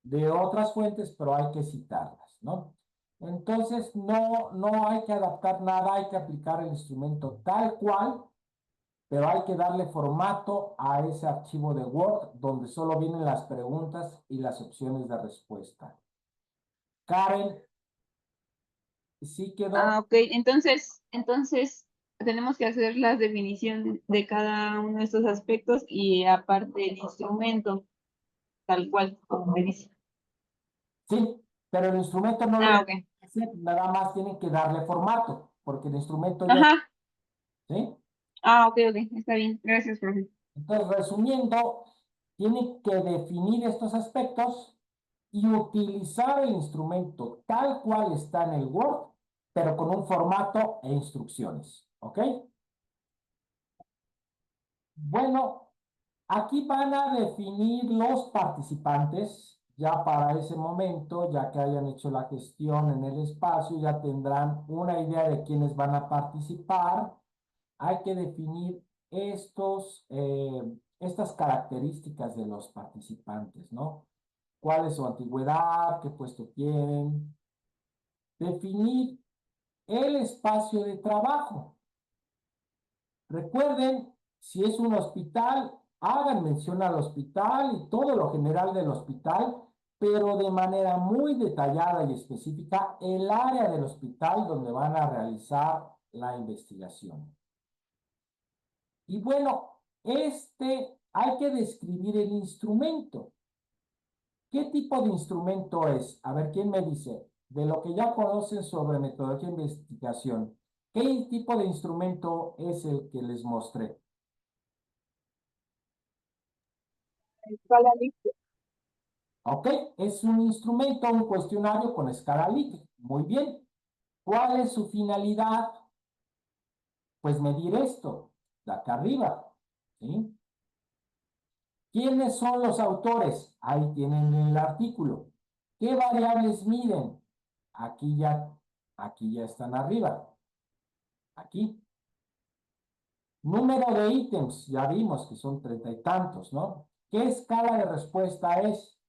Speaker 1: de otras fuentes, pero hay que citarlas, ¿no? Entonces, no hay que adaptar nada, hay que aplicar el instrumento tal cual, pero hay que darle formato a ese archivo de Word donde solo vienen las preguntas y las opciones de respuesta. Karen, ¿sí quedó?
Speaker 2: Ok, entonces tenemos que hacer las definiciones de cada uno de estos aspectos y aparte el instrumento, tal cual, como me dice.
Speaker 1: Sí, pero el instrumento no lo
Speaker 2: Ok.
Speaker 1: hace, nada más tienen que darle formato, porque el instrumento ya,
Speaker 2: Ajá.
Speaker 1: ¿sí?
Speaker 2: Ok, está bien. Gracias, profe.
Speaker 1: Entonces, resumiendo, tienen que definir estos aspectos y utilizar el instrumento tal cual está en el Word, pero con un formato e instrucciones, ¿ok? Bueno, aquí van a definir los participantes, ya para ese momento, ya que hayan hecho la gestión en el espacio, ya tendrán una idea de quiénes van a participar. Hay que definir estas características de los participantes, ¿no? ¿Cuál es su antigüedad? ¿Qué puesto tienen? Definir el espacio de trabajo. Recuerden, si es un hospital, hagan mención al hospital y todo lo general del hospital, pero de manera muy detallada y específica el área del hospital donde van a realizar la investigación. Y bueno, hay que describir el instrumento. ¿Qué tipo de instrumento es? A ver, ¿quién me dice? De lo que ya conocen sobre metodología de investigación, ¿qué tipo de instrumento es el que les mostré?
Speaker 2: Escala Likert.
Speaker 1: ¿Ok? Es un instrumento, un cuestionario con escala Likert. Muy bien. ¿Cuál es su finalidad? Pues medir esto, de acá arriba. ¿Sí? ¿Quiénes son los autores? Ahí tienen el artículo. ¿Qué variables miden? Aquí ya, aquí ya están arriba. Aquí. Número de ítems, ya vimos que son 30 y tantos, ¿no? ¿Qué escala de respuesta es?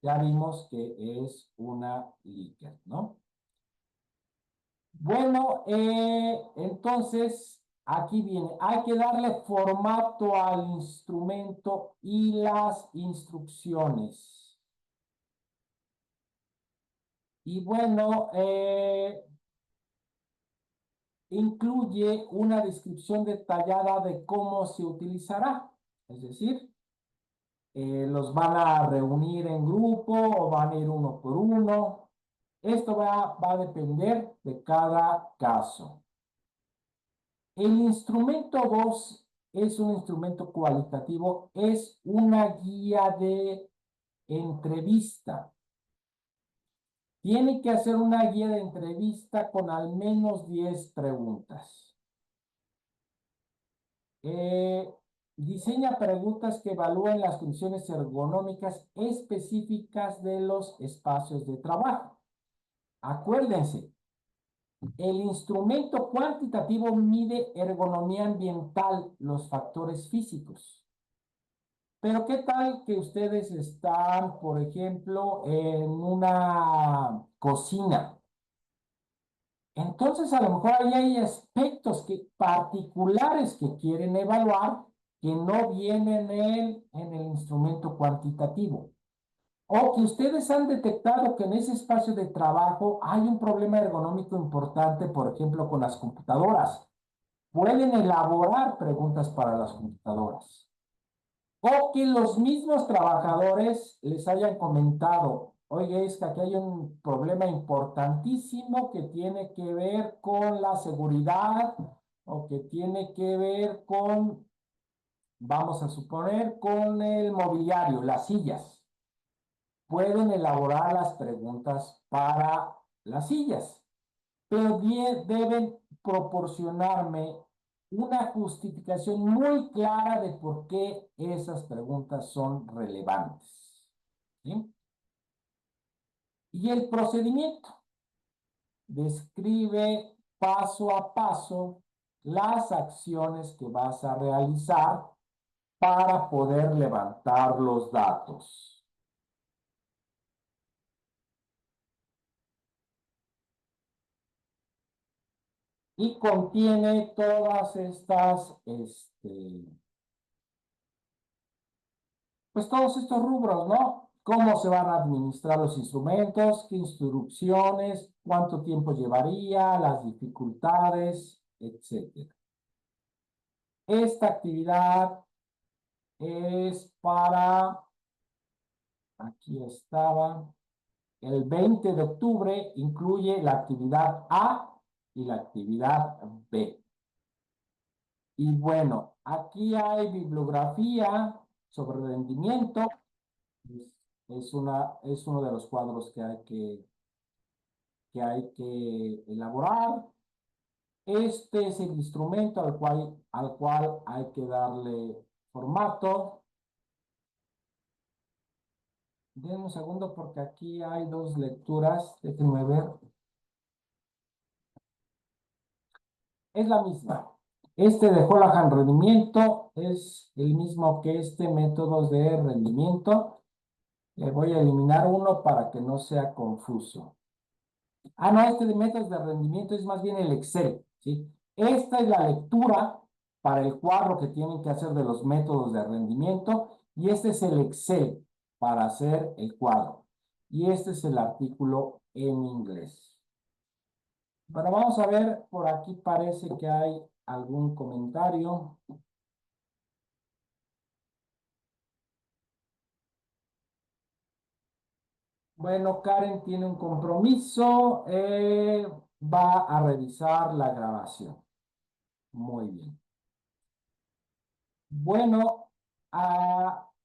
Speaker 1: Ya vimos que es una Likert, ¿no? Bueno, entonces, aquí viene, hay que darle formato al instrumento y las instrucciones. Y bueno, incluye una descripción detallada de cómo se utilizará. Es decir, los van a reunir en grupo o van a ir uno por uno. Esto va a depender de cada caso. El instrumento 2 es un instrumento cualitativo, es una guía de entrevista. Tiene que hacer una guía de entrevista con al menos 10 preguntas. Diseña preguntas que evalúen las funciones ergonómicas específicas de los espacios de trabajo. Acuérdense, el instrumento cuantitativo mide ergonomía ambiental, los factores físicos. Pero ¿qué tal que ustedes están, por ejemplo, en una cocina? Entonces, a lo mejor ahí hay aspectos particulares que quieren evaluar que no vienen en el instrumento cuantitativo. O que ustedes han detectado que en ese espacio de trabajo hay un problema ergonómico importante, por ejemplo, con las computadoras. Pueden elaborar preguntas para las computadoras. O que los mismos trabajadores les hayan comentado, oye, es que aquí hay un problema importantísimo que tiene que ver con la seguridad o que tiene que ver con, vamos a suponer, con el mobiliario, las sillas. Pueden elaborar las preguntas para las sillas, pero deben proporcionarme una justificación muy clara de por qué esas preguntas son relevantes. ¿Sí? Y el procedimiento describe paso a paso las acciones que vas a realizar para poder levantar los datos. Y contiene todas estas, pues todos estos rubros, ¿no? Cómo se van a administrar los instrumentos, qué instrucciones, cuánto tiempo llevaría, las dificultades, etc. Esta actividad es para, aquí estaba, el 20 de octubre incluye la actividad A y la actividad B. Y bueno, aquí hay bibliografía sobre rendimiento. Es uno de los cuadros que hay que elaborar. Este es el instrumento al cual hay que darle formato. Denme un segundo porque aquí hay dos lecturas. Déjenme ver. Es la misma. Este de Holohan rendimiento es el mismo que este método de rendimiento. Le voy a eliminar uno para que no sea confuso. Ah, no, este de métodos de rendimiento es más bien el Excel, ¿sí? Esta es la lectura para el cuadro que tienen que hacer de los métodos de rendimiento y este es el Excel para hacer el cuadro. Y este es el artículo en inglés. Bueno, vamos a ver, por aquí parece que hay algún comentario. Bueno, Karen tiene un compromiso, va a revisar la grabación. Muy bien. Bueno,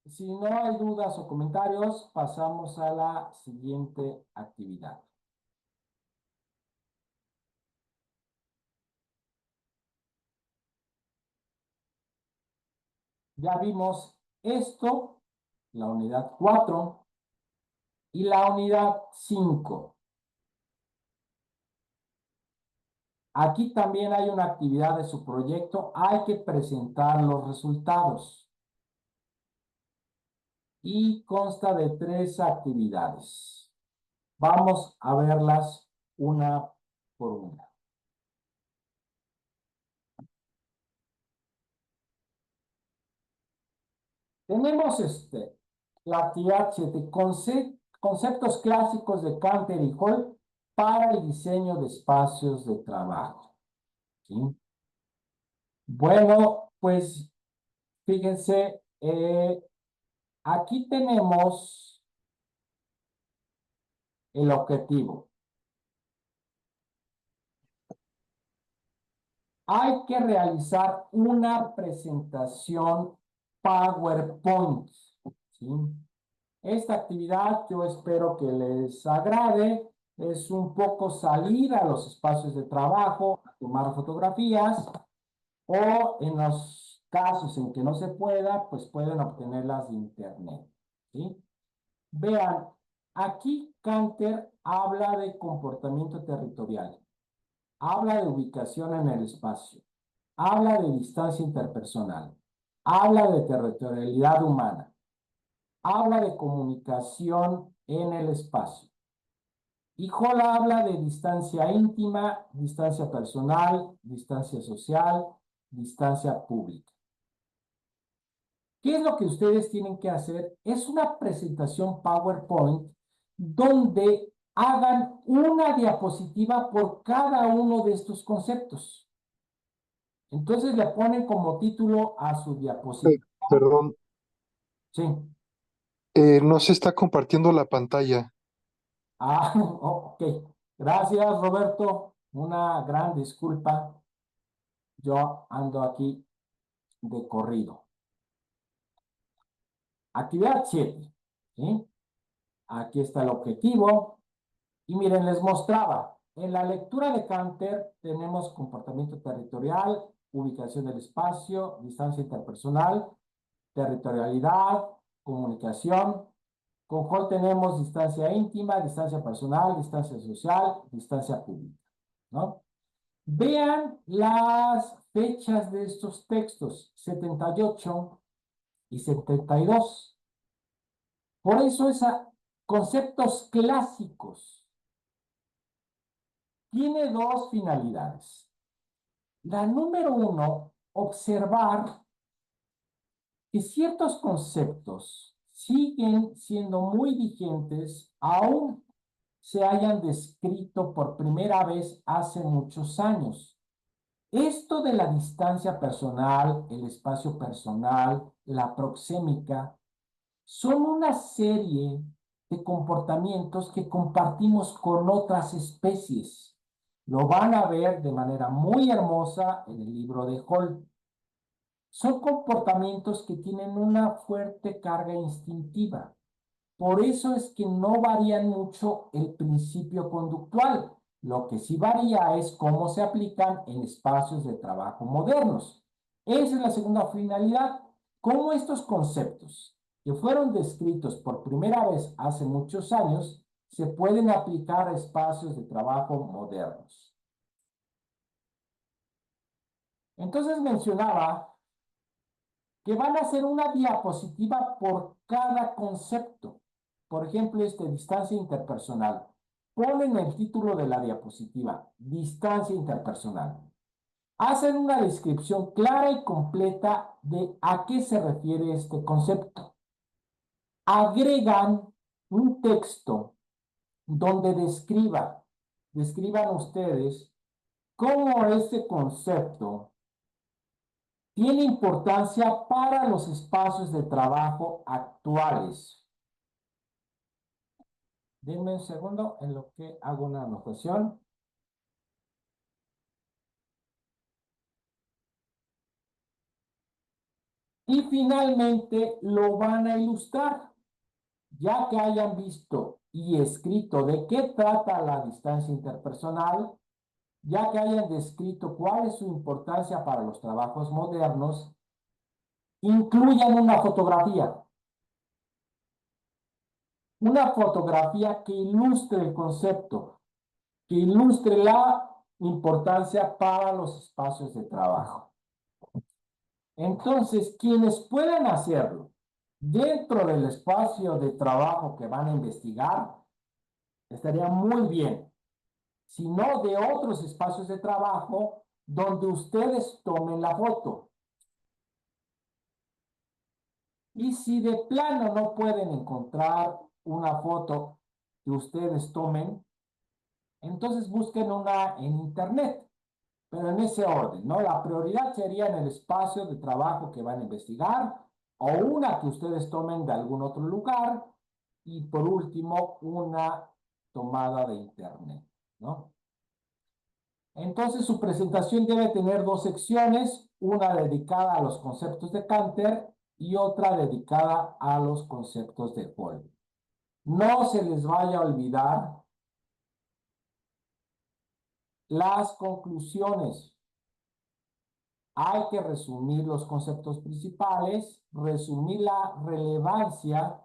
Speaker 1: si no hay dudas o comentarios, pasamos a la siguiente actividad. Ya vimos esto, la unidad 4 y la unidad 5. Aquí también hay una actividad de su proyecto. Hay que presentar los resultados. Y consta de 3 actividades. Vamos a verlas una por una. Tenemos la actividad 7, conceptos clásicos de Canter y Hall para el diseño de espacios de trabajo. ¿Sí? Bueno, pues fíjense, aquí tenemos el objetivo. Hay que realizar una presentación PowerPoint. ¿Sí? Esta actividad yo espero que les agrade. Es un poco salir a los espacios de trabajo, a tomar fotografías o en los casos en que no se pueda, pues pueden obtenerlas de internet. ¿Sí? Vean, aquí Canter habla de comportamiento territorial, habla de ubicación en el espacio, habla de distancia interpersonal, habla de territorialidad humana, habla de comunicación en el espacio. Y Hall habla de distancia íntima, distancia personal, distancia social, distancia pública. ¿Qué es lo que ustedes tienen que hacer? Es una presentación PowerPoint donde hagan una diapositiva por cada uno de estos conceptos. Entonces le ponen como título a su diapositiva.
Speaker 4: Perdón,
Speaker 1: Sí.
Speaker 4: no se está compartiendo la pantalla.
Speaker 1: Ah, ok. Gracias, Roberto. Una gran disculpa. Yo ando aquí de corrido. Actividad 7. ¿Sí? Aquí está el objetivo. Y miren, les mostraba. En la lectura de Canter tenemos comportamiento territorial, ubicación del espacio, distancia interpersonal, territorialidad, comunicación. Con Hall tenemos distancia íntima, distancia personal, distancia social, distancia pública, ¿no? Vean las fechas de estos textos, 78 y 72. Por eso conceptos clásicos. Tiene dos finalidades. La número uno, observar que ciertos conceptos siguen siendo muy vigentes aún se hayan descrito por primera vez hace muchos años. Esto de la distancia personal, el espacio personal, la proxémica, son una serie de comportamientos que compartimos con otras especies. Lo van a ver de manera muy hermosa en el libro de Hall. Son comportamientos que tienen una fuerte carga instintiva. Por eso es que no varían mucho el principio conductual. Lo que sí varía es cómo se aplican en espacios de trabajo modernos. Esa es la segunda finalidad. Cómo estos conceptos que fueron descritos por primera vez hace muchos años se pueden aplicar a espacios de trabajo modernos. Entonces mencionaba que van a hacer una diapositiva por cada concepto. Por ejemplo, distancia interpersonal. Ponen el título de la diapositiva, distancia interpersonal. Hacen una descripción clara y completa de a qué se refiere este concepto. Agregan un texto donde describan ustedes cómo este concepto tiene importancia para los espacios de trabajo actuales. Denme un segundo en lo que hago una anotación. Y finalmente lo van a ilustrar. Ya que hayan visto y escrito de qué trata la distancia interpersonal, ya que hayan descrito cuál es su importancia para los trabajos modernos, incluyan una fotografía. Una fotografía que ilustre el concepto, que ilustre la importancia para los espacios de trabajo. Entonces, quienes pueden hacerlo dentro del espacio de trabajo que van a investigar, estaría muy bien. Si no, de otros espacios de trabajo donde ustedes tomen la foto. Y si de plano no pueden encontrar una foto que ustedes tomen, entonces busquen una en internet, pero en ese orden, ¿no? La prioridad sería en el espacio de trabajo que van a investigar o una que ustedes tomen de algún otro lugar y por último una tomada de internet, ¿no? Entonces su presentación debe tener dos secciones, una dedicada a los conceptos de Canter y otra dedicada a los conceptos de Hall. No se les vaya a olvidar las conclusiones. Hay que resumir los conceptos principales, resumir la relevancia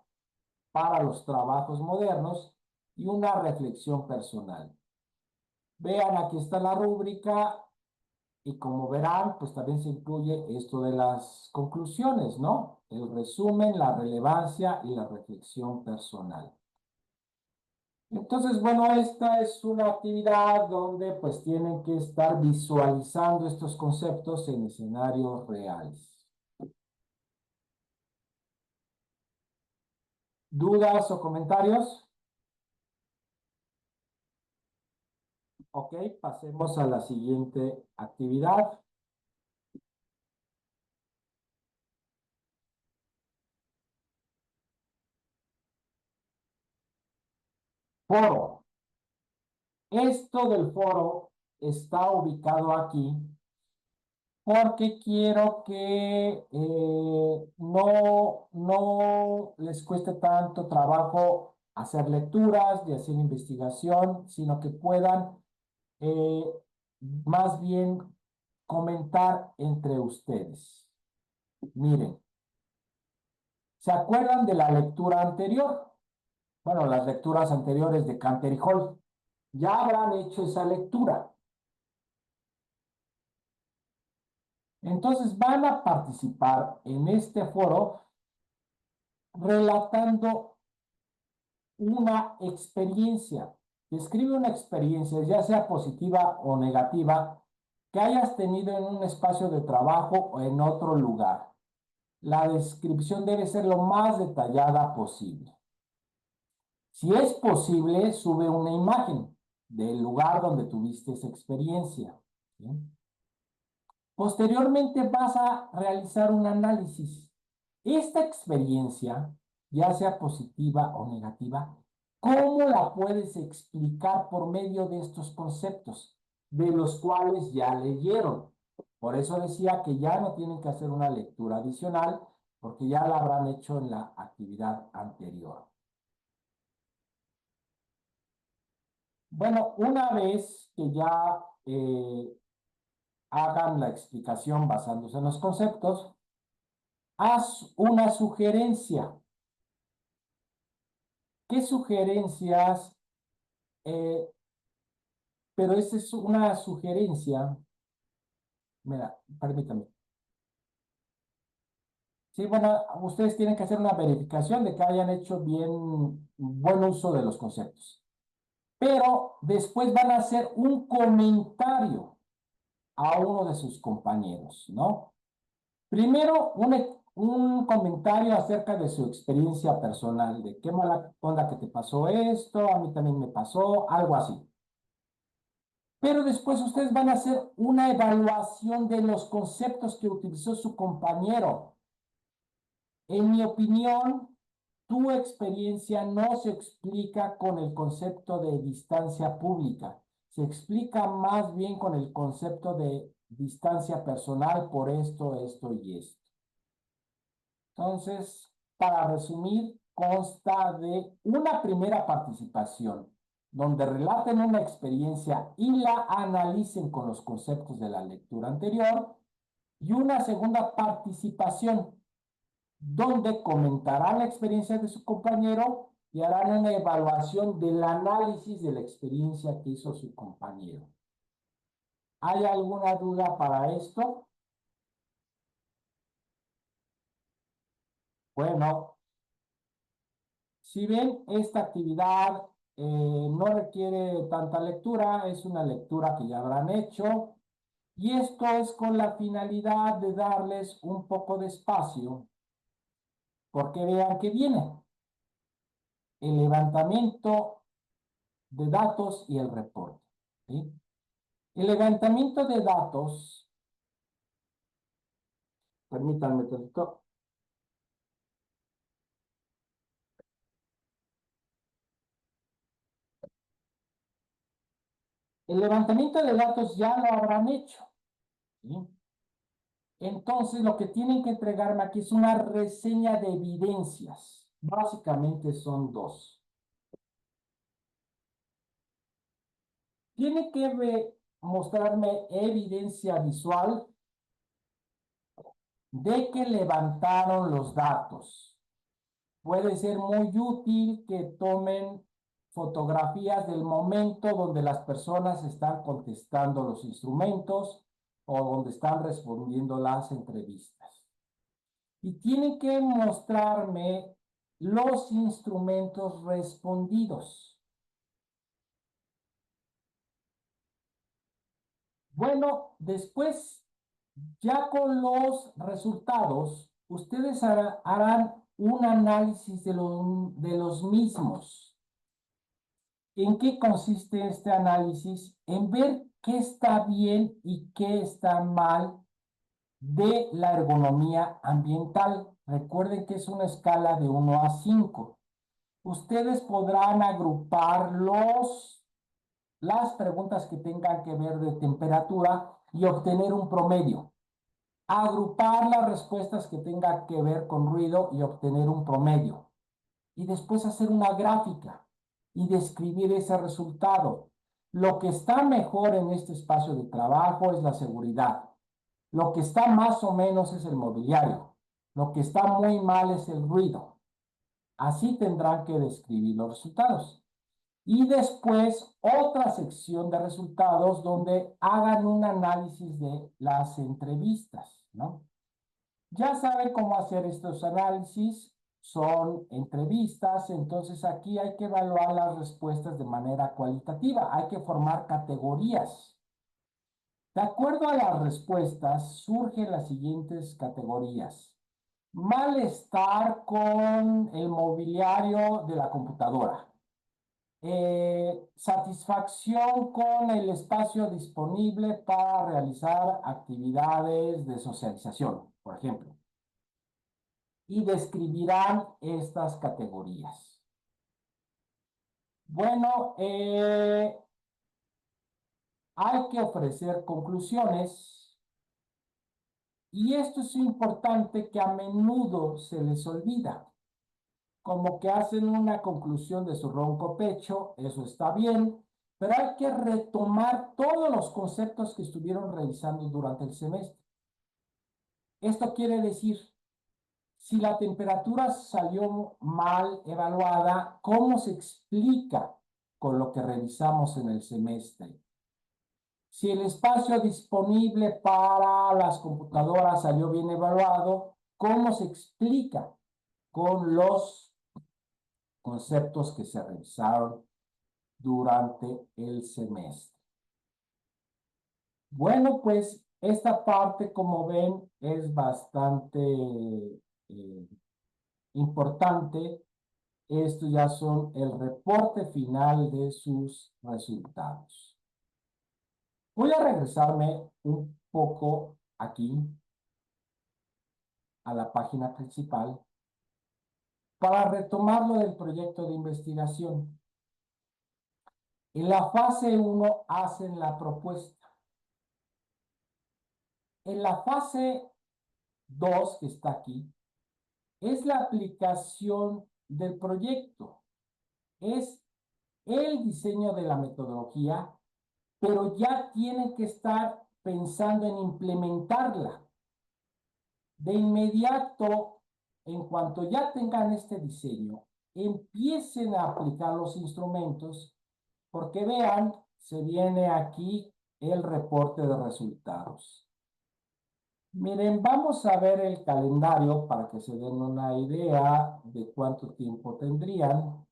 Speaker 1: para los trabajos modernos y una reflexión personal. Vean, aquí está la rúbrica y como verán, pues también se incluye esto de las conclusiones, ¿no? El resumen, la relevancia y la reflexión personal. Entonces, bueno, esta es una actividad donde pues tienen que estar visualizando estos conceptos en escenarios reales. ¿Dudas o comentarios? Ok, pasemos a la siguiente actividad. Foro. Esto del foro está ubicado aquí porque quiero que no les cueste tanto trabajo hacer lecturas y hacer investigación, sino que puedan eh, más bien comentar entre ustedes. Miren, ¿se acuerdan de la lectura anterior? Bueno, las lecturas anteriores de Canter y Hall. Ya habrán hecho esa lectura. Entonces van a participar en este foro relatando una experiencia. Describe una experiencia, ya sea positiva o negativa, que hayas tenido en un espacio de trabajo o en otro lugar. La descripción debe ser lo más detallada posible. Si es posible, sube una imagen del lugar donde tuviste esa experiencia. ¿Sí? Posteriormente vas a realizar un análisis. Esta experiencia, ya sea positiva o negativa, ¿cómo la puedes explicar por medio de estos conceptos, de los cuales ya leyeron? Por eso decía que ya no tienen que hacer una lectura adicional, porque ya la habrán hecho en la actividad anterior. Bueno, una vez que ya hagan la explicación basándose en los conceptos, haz una sugerencia. ¿Qué sugerencias? Eh, pero esa es una sugerencia. Mira, permítame. Sí, bueno, ustedes tienen que hacer una verificación de que hayan hecho buen uso de los conceptos. Pero después van a hacer un comentario a uno de sus compañeros, ¿no? Primero, un comentario acerca de su experiencia personal, de qué mala onda que te pasó esto, a mí también me pasó, algo así. Pero después ustedes van a hacer una evaluación de los conceptos que utilizó su compañero. En mi opinión, tu experiencia no se explica con el concepto de distancia pública, se explica más bien con el concepto de distancia personal por esto, esto y esto. Entonces, para resumir, consta de una primera participación, donde relaten una experiencia y la analicen con los conceptos de la lectura anterior, y una segunda participación, donde comentarán la experiencia de su compañero y harán una evaluación del análisis de la experiencia que hizo su compañero. ¿Hay alguna duda para esto? Bueno, si ven, esta actividad no requiere tanta lectura, es una lectura que ya habrán hecho, y esto es con la finalidad de darles un poco de espacio, porque vean que viene el levantamiento de datos y el reporte. ¿Sí? El levantamiento de datos, permítanme tantito. El levantamiento de datos ya lo habrán hecho. ¿Sí? Entonces, lo que tienen que entregarme aquí es una reseña de evidencias. Básicamente son dos. Tiene que mostrarme evidencia visual de que levantaron los datos. Puede ser muy útil que tomen fotografías del momento donde las personas están contestando los instrumentos o donde están respondiendo las entrevistas. Y tienen que mostrarme los instrumentos respondidos. Bueno, después, ya con los resultados, ustedes harán un análisis de los mismos. ¿En qué consiste este análisis? En ver qué está bien y qué está mal de la ergonomía ambiental. Recuerden que es una escala de 1 a 5. Ustedes podrán agrupar las preguntas que tengan que ver de temperatura y obtener un promedio. Agrupar las respuestas que tengan que ver con ruido y obtener un promedio. Y después hacer una gráfica y describir ese resultado. Lo que está mejor en este espacio de trabajo es la seguridad. Lo que está más o menos es el mobiliario. Lo que está muy mal es el ruido. Así tendrán que describir los resultados. Y después otra sección de resultados donde hagan un análisis de las entrevistas, ¿no? Ya saben cómo hacer estos análisis. Son entrevistas, entonces aquí hay que evaluar las respuestas de manera cualitativa. Hay que formar categorías. De acuerdo a las respuestas, surgen las siguientes categorías. Malestar con el mobiliario de la computadora. Satisfacción con el espacio disponible para realizar actividades de socialización, por ejemplo. Y describirán estas categorías. Bueno, hay que ofrecer conclusiones. Y esto es importante que a menudo se les olvida. Como que hacen una conclusión de su ronco pecho, eso está bien, pero hay que retomar todos los conceptos que estuvieron revisando durante el semestre. Esto quiere decir, si la temperatura salió mal evaluada, ¿cómo se explica con lo que revisamos en el semestre? Si el espacio disponible para las computadoras salió bien evaluado, ¿cómo se explica con los conceptos que se revisaron durante el semestre? Bueno, pues esta parte, como ven, es bastante importante. Estos ya son el reporte final de sus resultados. Voy a regresarme un poco aquí a la página principal para retomar lo del proyecto de investigación. En la fase 1 hacen la propuesta. En la fase 2, que está aquí, es la aplicación del proyecto. Es el diseño de la metodología, pero ya tienen que estar pensando en implementarla. De inmediato, en cuanto ya tengan este diseño, empiecen a aplicar los instrumentos, porque vean, se viene aquí el reporte de resultados. Miren, vamos a ver el calendario para que se den una idea de cuánto tiempo tendrían.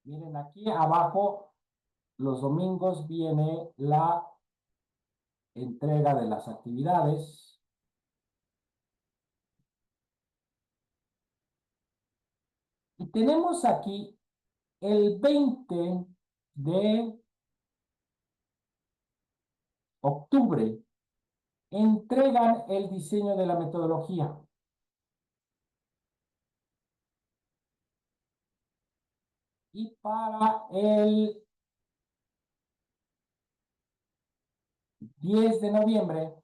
Speaker 1: Miren, aquí abajo, los domingos viene la entrega de las actividades. Y tenemos aquí el 20 de octubre, entregan el diseño de la metodología. Y para el 10 de noviembre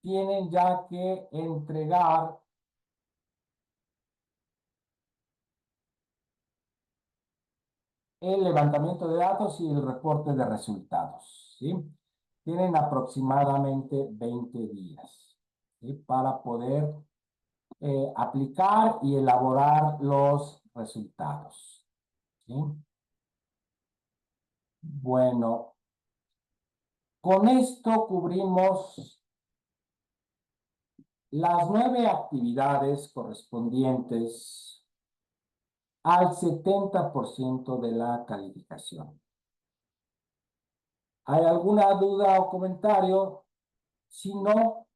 Speaker 1: tienen ya que entregar el levantamiento de datos y el reporte de resultados, ¿sí? Tienen aproximadamente 20 días, ¿sí? Para poder aplicar y elaborar los resultados, ¿sí? Bueno, con esto cubrimos las 9 actividades correspondientes al 70% de la calificación. ¿Hay alguna duda o comentario? Si no,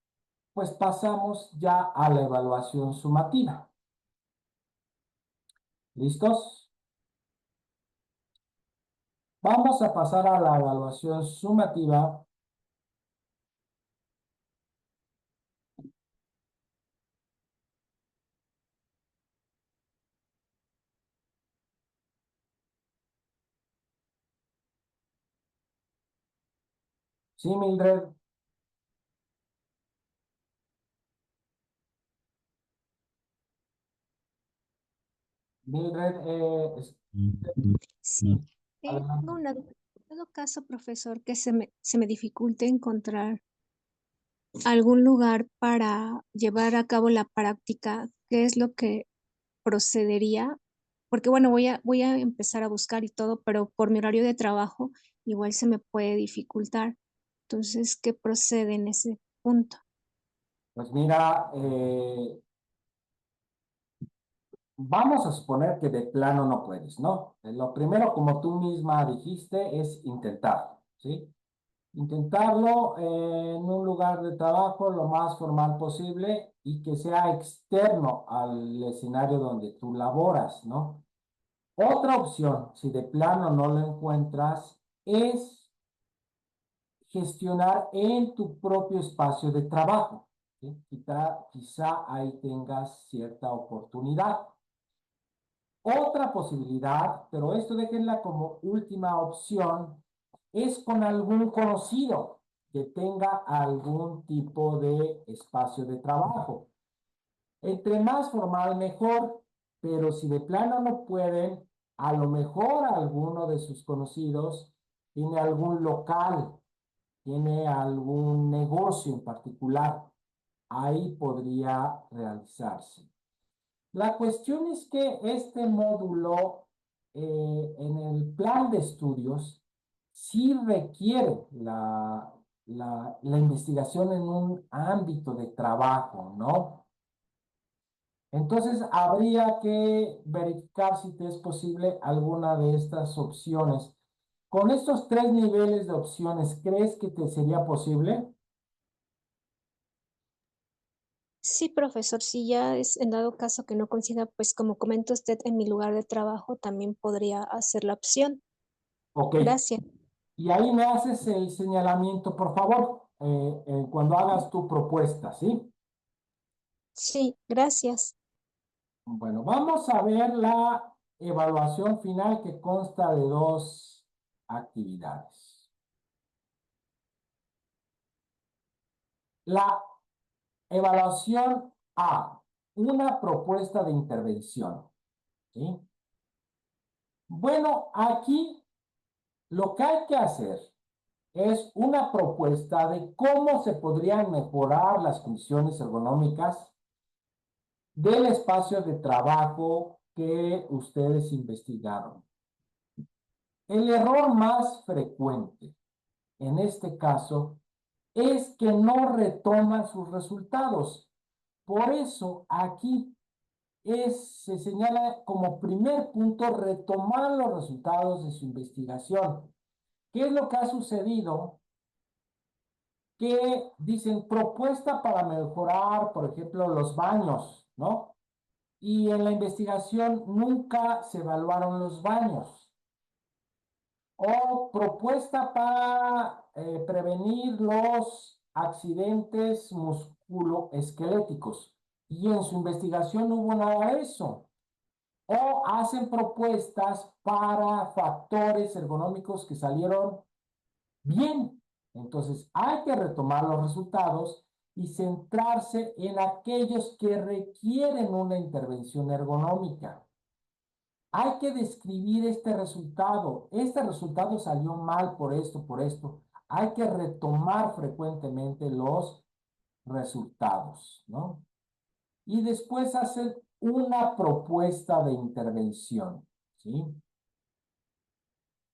Speaker 1: pues pasamos ya a la evaluación sumativa. ¿Listos? Vamos a pasar a la evaluación sumativa. Sí, Mildred. Mildred,
Speaker 3: Sí,
Speaker 1: adelante.
Speaker 3: tengo una duda. En todo caso, profesor, que se me dificulte encontrar algún lugar para llevar a cabo la práctica, ¿qué es lo que procedería? Porque bueno, voy a empezar a buscar y todo, pero por mi horario de trabajo igual se me puede dificultar. Entonces, ¿qué procede en ese punto?
Speaker 1: Pues mira, vamos a suponer que de plano no puedes, ¿no? Lo primero, como tú misma dijiste, es intentarlo, ¿sí? Intentarlo en un lugar de trabajo lo más formal posible y que sea externo al escenario donde tú laboras, ¿no? Otra opción, si de plano no lo encuentras, es gestionar en tu propio espacio de trabajo, ¿sí? Quizá ahí tengas cierta oportunidad. Otra posibilidad, pero esto déjenla como última opción, es con algún conocido que tenga algún tipo de espacio de trabajo. Entre más formal, mejor, pero si de plano no pueden, a lo mejor alguno de sus conocidos tiene algún local, tiene algún negocio en particular, ahí podría realizarse. La cuestión es que este módulo en el plan de estudios sí requiere la investigación en un ámbito de trabajo, ¿no? Entonces habría que verificar si te es posible alguna de estas opciones. Con estos tres niveles de opciones, ¿crees que te sería posible?
Speaker 3: Sí, profesor, si ya es en dado caso que no consiga, pues como comenta usted, en mi lugar de trabajo también podría hacer la opción.
Speaker 1: Ok.
Speaker 3: Gracias.
Speaker 1: Y ahí me haces el señalamiento, por favor, cuando hagas tu propuesta, ¿sí?
Speaker 3: Sí, gracias.
Speaker 1: Bueno, vamos a ver la evaluación final que consta de dos actividades. La evaluación A, una propuesta de intervención, ¿sí? Bueno, aquí lo que hay que hacer es una propuesta de cómo se podrían mejorar las condiciones ergonómicas del espacio de trabajo que ustedes investigaron. El error más frecuente en este caso es que no retoman sus resultados. Por eso aquí se señala como primer punto retomar los resultados de su investigación. ¿Qué es lo que ha sucedido? Que dicen propuesta para mejorar, por ejemplo, los baños, ¿no? Y en la investigación nunca se evaluaron los baños. O propuesta para prevenir los accidentes musculoesqueléticos. Y en su investigación no hubo nada de eso. O hacen propuestas para factores ergonómicos que salieron bien. Entonces hay que retomar los resultados y centrarse en aquellos que requieren una intervención ergonómica. Hay que describir este resultado. Este resultado salió mal por esto, por esto. Hay que retomar frecuentemente los resultados, ¿no? Y después hacer una propuesta de intervención, ¿sí?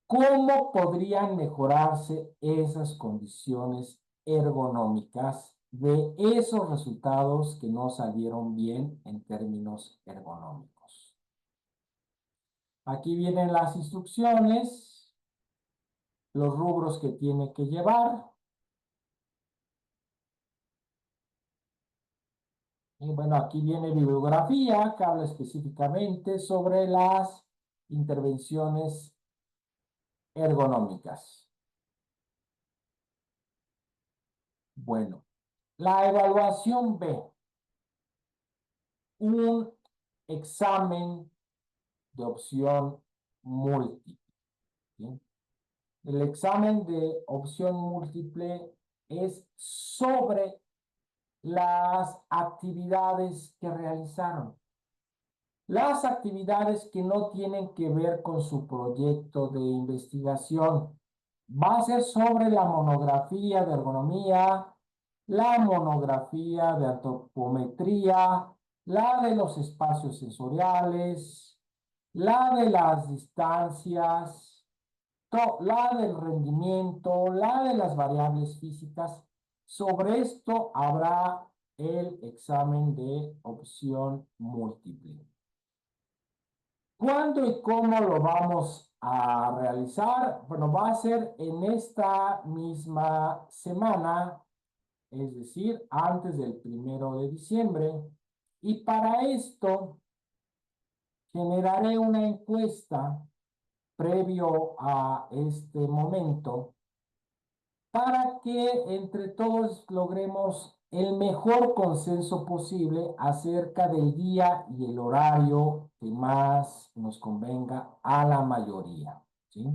Speaker 1: ¿Cómo podrían mejorarse esas condiciones ergonómicas de esos resultados que no salieron bien en términos ergonómicos? Aquí vienen las instrucciones, los rubros que tiene que llevar. Y bueno, aquí viene bibliografía que habla específicamente sobre las intervenciones ergonómicas. Bueno, la evaluación B, un examen de opción múltiple. ¿Sí? El examen de opción múltiple es sobre las actividades que realizaron. Las actividades que no tienen que ver con su proyecto de investigación. Va a ser sobre la monografía de ergonomía, la monografía de antropometría, la de los espacios sensoriales, la de las distancias, la del rendimiento, la de las variables físicas. Sobre esto habrá el examen de opción múltiple. ¿Cuándo y cómo lo vamos a realizar? Bueno, va a ser en esta misma semana, es decir, antes del 1 de diciembre. Y para esto generaré una encuesta previo a este momento para que entre todos logremos el mejor consenso posible acerca del día y el horario que más nos convenga a la mayoría, ¿sí?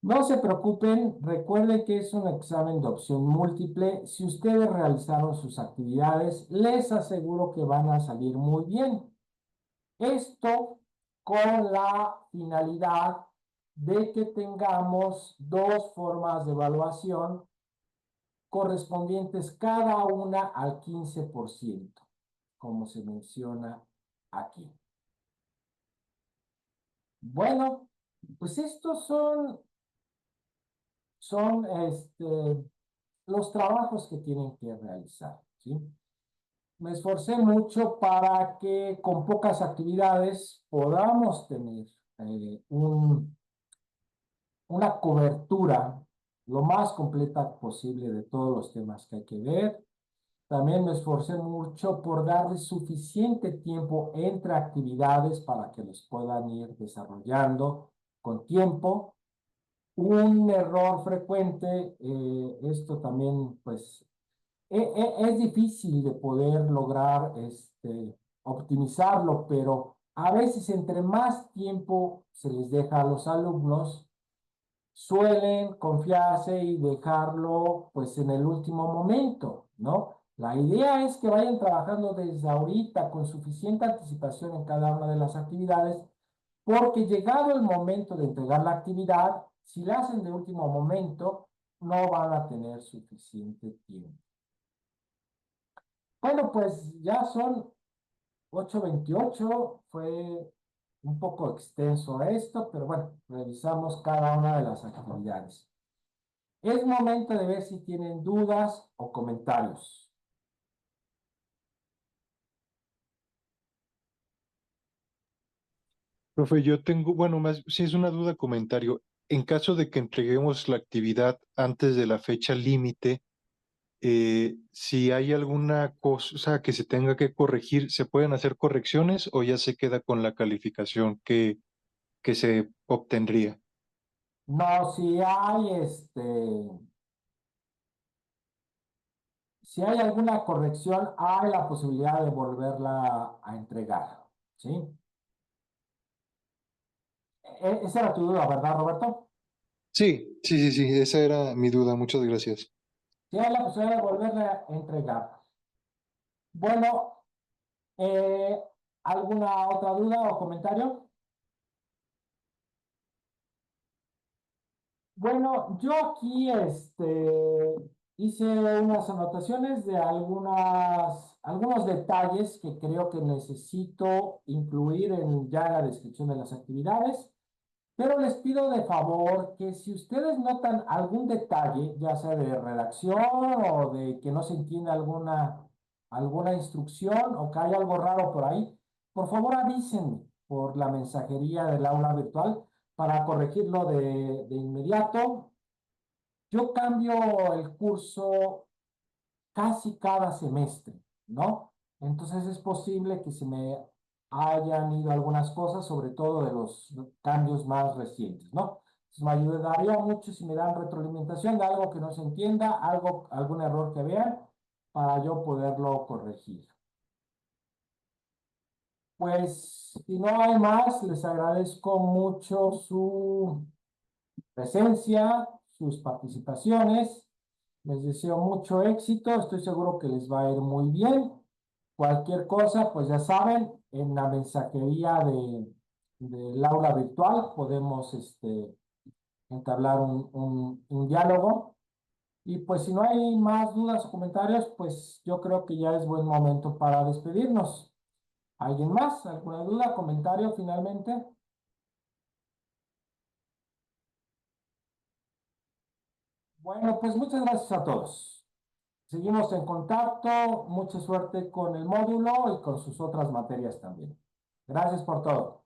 Speaker 1: No se preocupen, recuerden que es un examen de opción múltiple. Si ustedes realizaron sus actividades, les aseguro que van a salir muy bien. Esto con la finalidad de que tengamos dos formas de evaluación correspondientes cada una al 15%, como se menciona aquí. Bueno, pues estos son los trabajos que tienen que realizar, ¿sí? Me esforcé mucho para que con pocas actividades podamos tener una cobertura lo más completa posible de todos los temas que hay que ver. También me esforcé mucho por darle suficiente tiempo entre actividades para que los puedan ir desarrollando con tiempo. Un error frecuente, esto también pues es difícil de poder lograr optimizarlo, pero a veces entre más tiempo se les deja a los alumnos, suelen confiarse y dejarlo pues en el último momento, ¿no? La idea es que vayan trabajando desde ahorita con suficiente anticipación en cada una de las actividades, porque llegado el momento de entregar la actividad, si la hacen de último momento, no van a tener suficiente tiempo. Bueno, pues ya son 8:28, fue un poco extenso esto, pero bueno, revisamos cada una de las actividades. Es momento de ver si tienen dudas o comentarios.
Speaker 4: Profe, yo tengo, bueno, más, si es una duda, comentario. En caso de que entreguemos la actividad antes de la fecha límite, si hay alguna cosa que se tenga que corregir, ¿se pueden hacer correcciones o ya se queda con la calificación que se obtendría?
Speaker 1: No, si hay alguna corrección, hay la posibilidad de volverla a entregar, ¿sí? Esa era tu duda, ¿verdad, Roberto?
Speaker 4: Sí, sí, sí, sí, esa era mi duda. Muchas gracias.
Speaker 1: Sí, hay la posibilidad de volverla a entregar. Bueno, eh, ¿alguna otra duda o comentario? Bueno, yo aquí hice unas anotaciones de algunos detalles que creo que necesito incluir ya en la descripción de las actividades, pero les pido de favor que si ustedes notan algún detalle, ya sea de redacción o de que no se entiende alguna instrucción o que hay algo raro por ahí, por favor avísenme por la mensajería del aula virtual para corregirlo de inmediato. Yo cambio el curso casi cada semestre, ¿no? entonces es posible que se me hayan ido algunas cosas, sobre todo de los cambios más recientes, ¿no? Entonces me ayudaría mucho si me dan retroalimentación de algo que no se entienda, algún error que vean, para yo poderlo corregir. Pues, si no hay más, les agradezco mucho su presencia, sus participaciones. Les deseo mucho éxito. Estoy seguro que les va a ir muy bien. Cualquier cosa, pues ya saben, en la mensajería del aula virtual podemos entablar un diálogo. Y pues si no hay más dudas o comentarios, pues yo creo que ya es buen momento para despedirnos. ¿Alguien más? ¿Alguna duda? ¿Comentario finalmente? Bueno, pues muchas gracias a todos. Seguimos en contacto. Mucha suerte con el módulo y con sus otras materias también. Gracias por todo.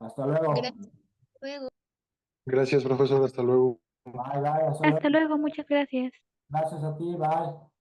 Speaker 1: Hasta luego.
Speaker 3: Gracias. Luego.
Speaker 4: Gracias, profesor. Hasta luego.
Speaker 1: Bye, bye. Hasta luego.
Speaker 5: Hasta luego, muchas gracias.
Speaker 1: Gracias a ti. Bye.